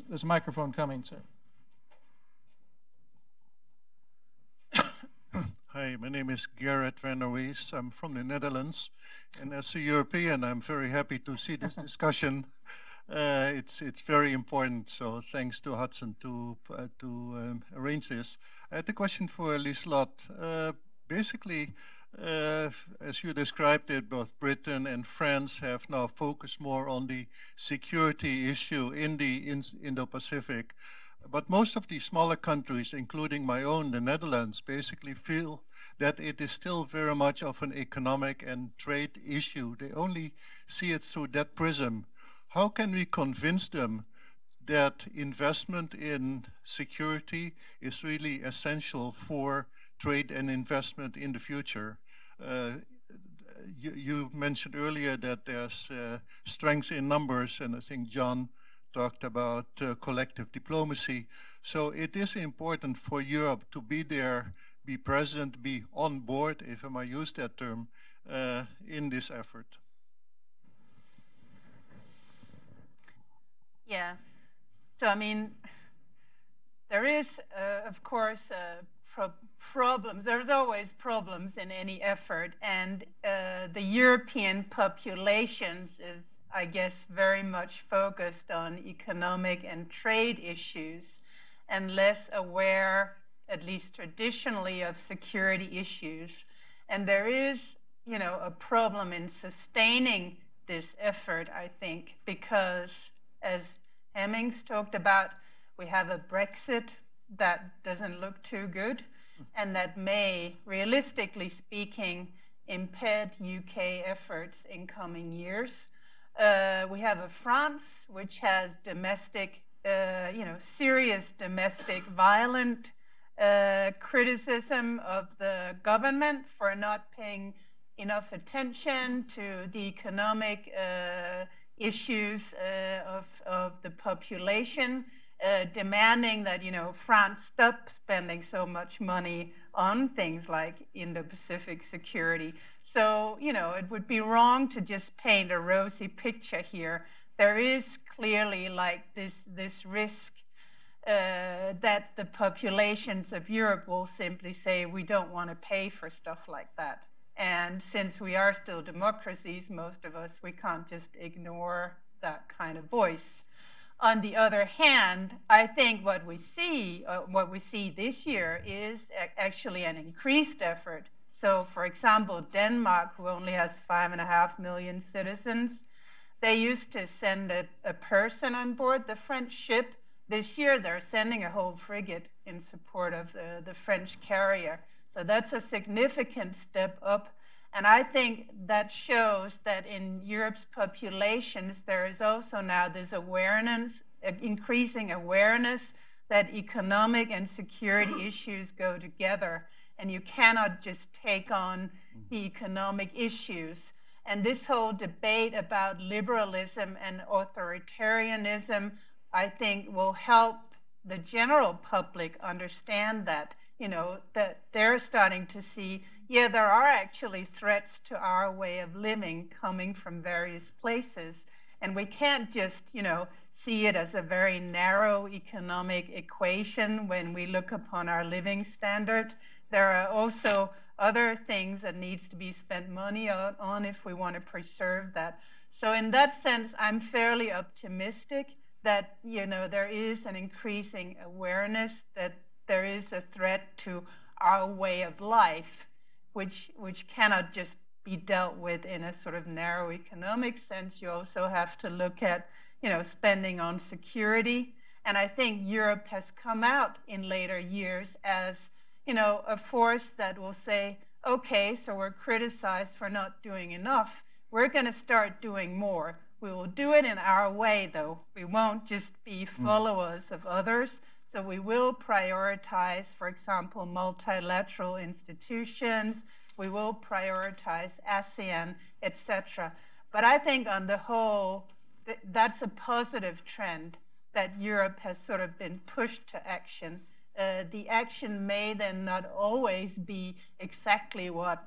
There's a microphone coming, sir. Hi, my name is Gerrit van der Wees. I'm from the Netherlands. And as a European, I'm very happy to see this discussion. It's very important, so thanks to Hudson to arrange this. I had a question for Liselotte. Basically, as you described it, both Britain and France have now focused more on the security issue in the Indo-Pacific. But most of the smaller countries, including my own, the Netherlands, basically feel that it is still very much of an economic and trade issue. They only see it through that prism. How can we convince them that investment in security is really essential for trade and investment in the future? You mentioned earlier that there's strength in numbers, and I think John talked about collective diplomacy. So it is important for Europe to be there, be present, be on board, if I might use that term, in this effort. Yeah. So, I mean, there is, of course, problems. There's always problems in any effort. And the European populations is, I guess, very much focused on economic and trade issues and less aware, at least traditionally, of security issues. And there is, you know, a problem in sustaining this effort, I think, because as Hemmings talked about, we have a Brexit that doesn't look too good and that may, realistically speaking, impede UK efforts in coming years. We have a France which has domestic, serious domestic violent criticism of the government for not paying enough attention to the economic issues of the population, demanding that, you know, France stop spending so much money on things like Indo-Pacific security. So, you know, it would be wrong to just paint a rosy picture here. There is clearly like this risk that the populations of Europe will simply say, we don't want to pay for stuff like that. And since we are still democracies, most of us, we can't just ignore that kind of voice. On the other hand, I think what we see this year is actually an increased effort. So, for example, Denmark, who only has 5.5 million citizens, they used to send a person on board the French ship. This year, they're sending a whole frigate in support of the French carrier. So that's a significant step up. And I think that shows that in Europe's populations, there is also now this awareness, increasing awareness that economic and security issues go together, and you cannot just take on the economic issues. And this whole debate about liberalism and authoritarianism, I think, will help the general public understand that, that they're starting to see, yeah, there are actually threats to our way of living coming from various places. And we can't just, see it as a very narrow economic equation when we look upon our living standard. There are also other things that needs to be spent money on if we want to preserve that. So in that sense, I'm fairly optimistic that, there is an increasing awareness that there is a threat to our way of life, which cannot just be dealt with in a sort of narrow economic sense. You also have to look at, spending on security. And I think Europe has come out in later years as, a force that will say, okay, so we're criticized for not doing enough. We're going to start doing more. We will do it in our way, though. We won't just be followers of others. So we will prioritize, for example, multilateral institutions. We will prioritize ASEAN, etc. But I think on the whole, that's a positive trend that Europe has sort of been pushed to action. The action may then not always be exactly what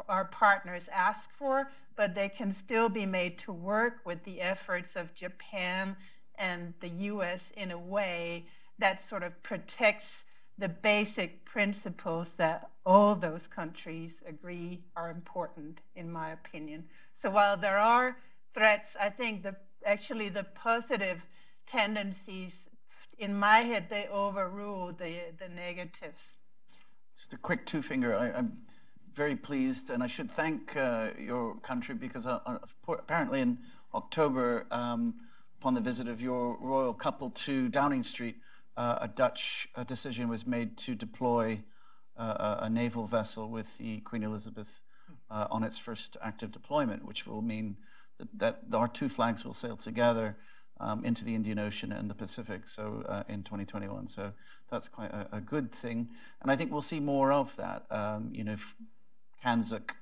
our partners ask for, but they can still be made to work with the efforts of Japan and the US in a way that sort of protects the basic principles that all those countries agree are important, in my opinion. So while there are threats, I think actually the positive tendencies, in my head, they overrule the negatives. Just a quick two-finger. I'm very pleased, and I should thank your country because apparently in October, upon the visit of your royal couple to Downing Street, a Dutch decision was made to deploy a naval vessel with the Queen Elizabeth on its first active deployment, which will mean that our two flags will sail together into the Indian Ocean and the Pacific, so in 2021. So that's quite a good thing. And I think we'll see more of that. CANZUK,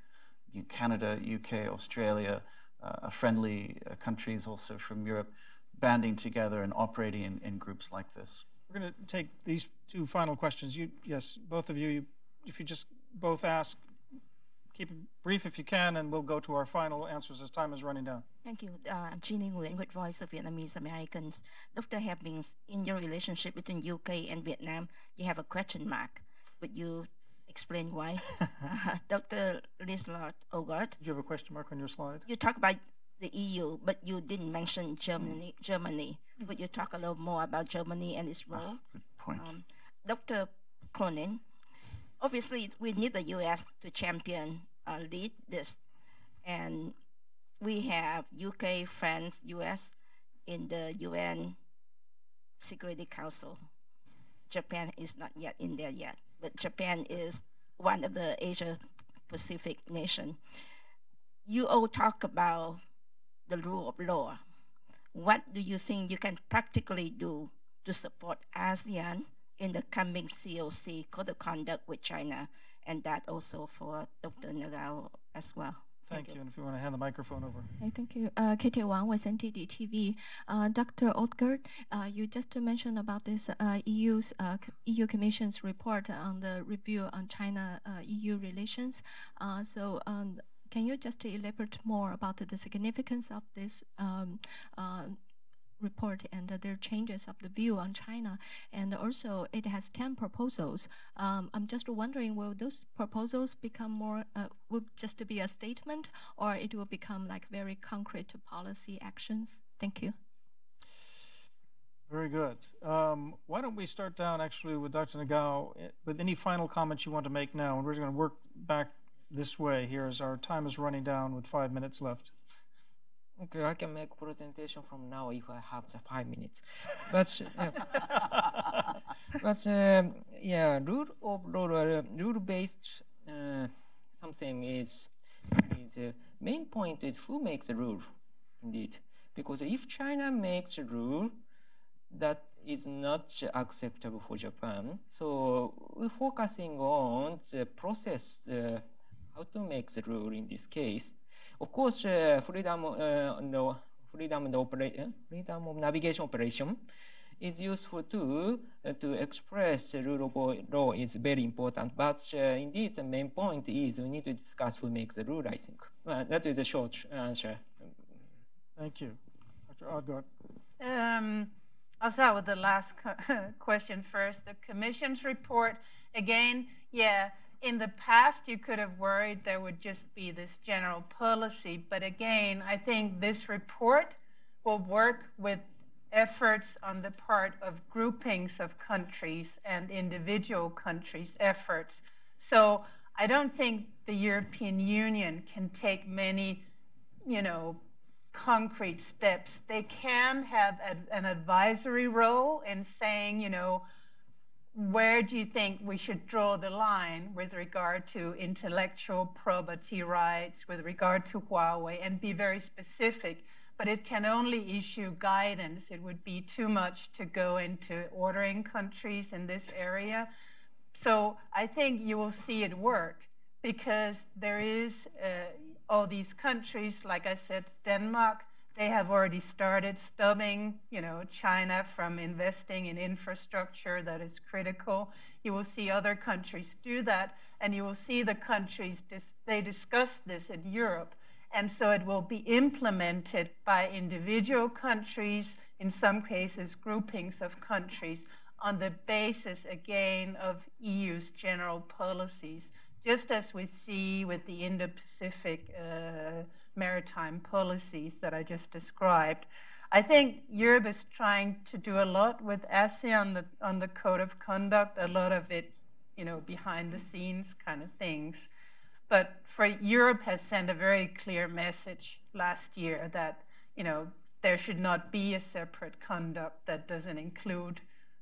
Canada, UK, Australia, friendly countries also from Europe, banding together and operating in groups like this. We're going to take these two final questions. Yes, both of you, if you just both ask, keep it brief if you can, and we'll go to our final answers as time is running down. Thank you. I'm Jeannie Nguyen with Voice of Vietnamese Americans. Dr. Hemmings, in your relationship between UK and Vietnam, you have a question mark. Would you explain why? Dr. Liselotte Odgaard. Did you have a question mark on your slide? You talk about the EU, but you didn't mention Germany. Would you talk a little more about Germany and its role? Good point. Dr. Cronin, obviously we need the US to champion, lead this. And we have UK, France, US in the UN Security Council. Japan is not yet in there yet, but Japan is one of the Asia-Pacific nations. You all talk about the rule of law. What do you think you can practically do to support ASEAN in the coming COC, Code of Conduct with China, and that also for Dr. Nagao as well? Thank you. And if you want to hand the microphone over. Okay, thank you. Katie Wang with NTD TV. Dr. Odgaard, you just mentioned about this EU Commission's report on the review on China-EU relations. Can you just elaborate more about the significance of this report and their changes of the view on China? And also, it has 10 proposals. I'm just wondering, will those proposals become more, will just be a statement, or it will become like very concrete policy actions? Thank you. Very good. Why don't we start down actually with Dr. Nagao with any final comments you want to make now, and we're going to work back this way here as our time is running down with 5 minutes left. Okay, I can make presentation from now if I have the 5 minutes. But yeah, rule-based something is main point is who makes the rule, indeed. Because if China makes a rule, that is not acceptable for Japan. So we're focusing on the process, how to make the rule in this case. Of course, freedom of navigation operation is useful too to express the rule of law is very important. But indeed, the main point is we need to discuss who makes the rule, I think. That is a short answer. Thank you. Dr. Odgaard. I'll start with the last question first. The Commission's report, again, yeah, in the past you could have worried there would just be this general policy, but again, I think this report will work with efforts on the part of groupings of countries and individual countries' efforts. So I don't think the European Union can take many, concrete steps. They can have an advisory role in saying, where do you think we should draw the line with regard to intellectual property rights, with regard to Huawei, and be very specific. But it can only issue guidance. It would be too much to go into ordering countries in this area. So I think you will see it work because there is all these countries, like I said, Denmark, they have already started stopping, China from investing in infrastructure that is critical. You will see other countries do that, and you will see the countries, they discuss this in Europe. And so it will be implemented by individual countries, in some cases groupings of countries, on the basis, again, of EU's general policies, just as we see with the Indo-Pacific maritime policies that I just described. I think Europe is trying to do a lot with ASEAN on the code of conduct, a lot of it, behind the scenes kind of things. But Europe has sent a very clear message last year that, there should not be a separate conduct that doesn't include,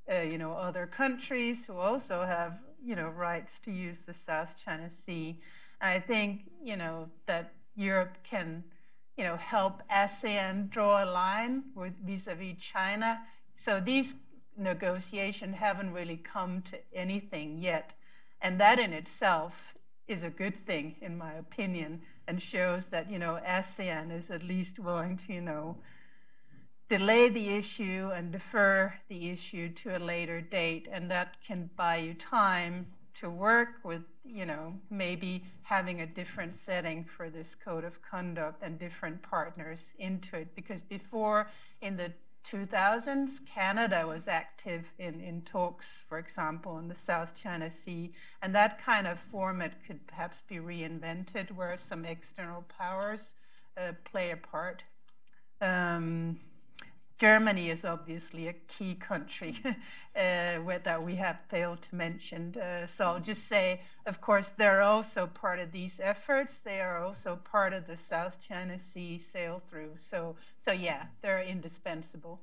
other countries who also have, rights to use the South China Sea. And I think, that Europe can, help ASEAN draw a line with vis-a-vis China. So these negotiations haven't really come to anything yet. And that in itself is a good thing, in my opinion, and shows that, ASEAN is at least willing to, delay the issue and defer the issue to a later date. And that can buy you time to work with, maybe having a different setting for this code of conduct and different partners into it. Because before, in the 2000s, Canada was active in talks, for example, in the South China Sea, and that kind of format could perhaps be reinvented where some external powers play a part. Germany is obviously a key country that we have failed to mention. So I'll just say, of course, they're also part of these efforts. They are also part of the South China Sea sail-through. So yeah, they're indispensable.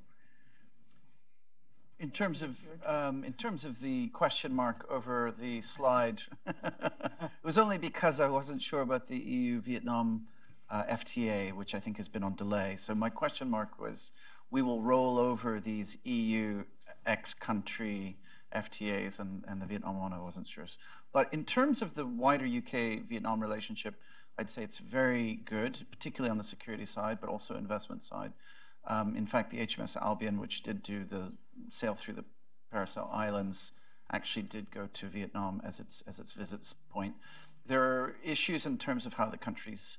In terms of the question mark over the slide, it was only because I wasn't sure about the EU-Vietnam FTA, which I think has been on delay. So my question mark was, we will roll over these EU ex-country FTAs, and the Vietnam one I wasn't sure. But in terms of the wider UK-Vietnam relationship, I'd say it's very good, particularly on the security side, but also investment side. In fact, the HMS Albion, which did do the sail through the Paracel Islands, actually did go to Vietnam as its visits point. There are issues in terms of how the countries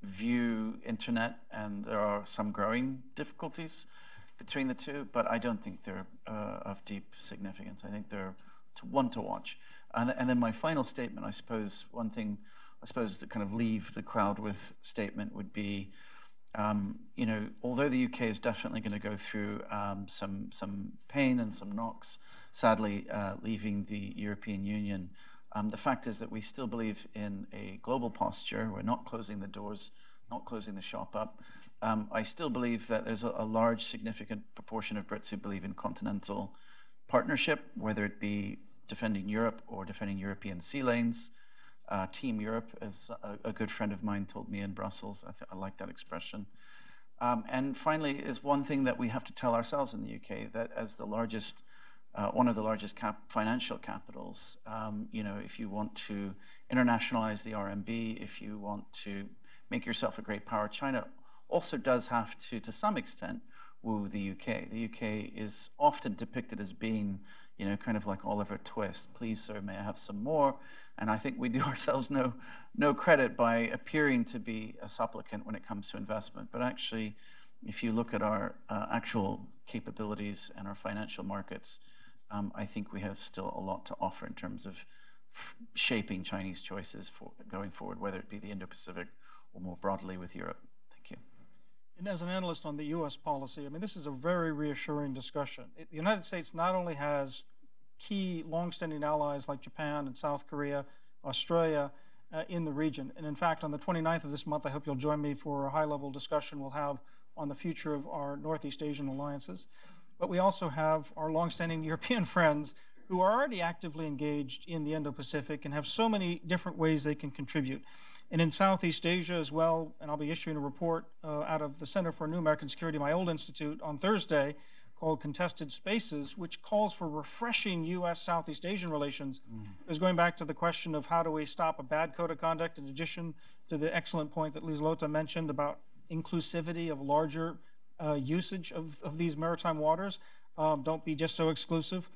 view internet, and there are some growing difficulties between the two, but I don't think they're of deep significance. I think they're one to watch. And then my final statement, I suppose, one thing, to kind of leave the crowd with statement would be, although the UK is definitely going to go through some pain and some knocks, sadly, leaving the European Union, the fact is that we still believe in a global posture. We're not closing the doors, not closing the shop up. I still believe that there's a large, significant proportion of Brits who believe in continental partnership, whether it be defending Europe or defending European sea lanes. Team Europe, as a good friend of mine told me in Brussels. I like that expression. And finally, is one thing that we have to tell ourselves in the UK, that as the largest, one of the largest financial capitals, you know, if you want to internationalize the RMB, if you want to make yourself a great power, China also does have to some extent, woo the UK. The UK is often depicted as being, you know, kind of like Oliver Twist. Please, sir, may I have some more? And I think we do ourselves no credit by appearing to be a supplicant when it comes to investment. But actually, if you look at our actual capabilities and our financial markets, I think we have still a lot to offer in terms of shaping Chinese choices for going forward, whether it be the Indo-Pacific or more broadly with Europe. Thank you. And as an analyst on the U.S. policy, I mean, this is a very reassuring discussion. The United States not only has key longstanding allies like Japan and South Korea, Australia in the region. And in fact, on the 29th of this month, I hope you'll join me for a high-level discussion we'll have on the future of our Northeast Asian alliances. But we also have our longstanding European friends who are already actively engaged in the Indo-Pacific and have so many different ways they can contribute. And in Southeast Asia as well, and I'll be issuing a report out of the Center for New American Security, my old institute, on Thursday, called Contested Spaces, which calls for refreshing U.S.-Southeast Asian relations. It was going back to the question of how do we stop a bad code of conduct, in addition to the excellent point that Liselotte mentioned about inclusivity of larger usage of these maritime waters. Don't be just so exclusive.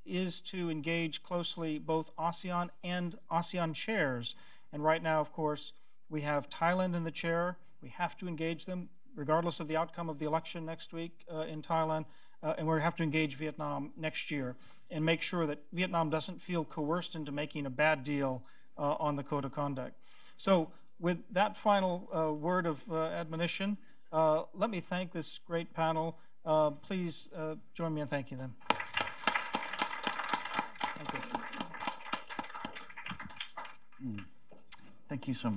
Is to engage closely both ASEAN and ASEAN chairs. And right now, of course, we have Thailand in the chair. We have to engage them, regardless of the outcome of the election next week in Thailand, and we have to engage Vietnam next year and make sure that Vietnam doesn't feel coerced into making a bad deal on the code of conduct. So with that final word of admonition, let me thank this great panel. Please join me in thanking them. Thank you. Thank you so much.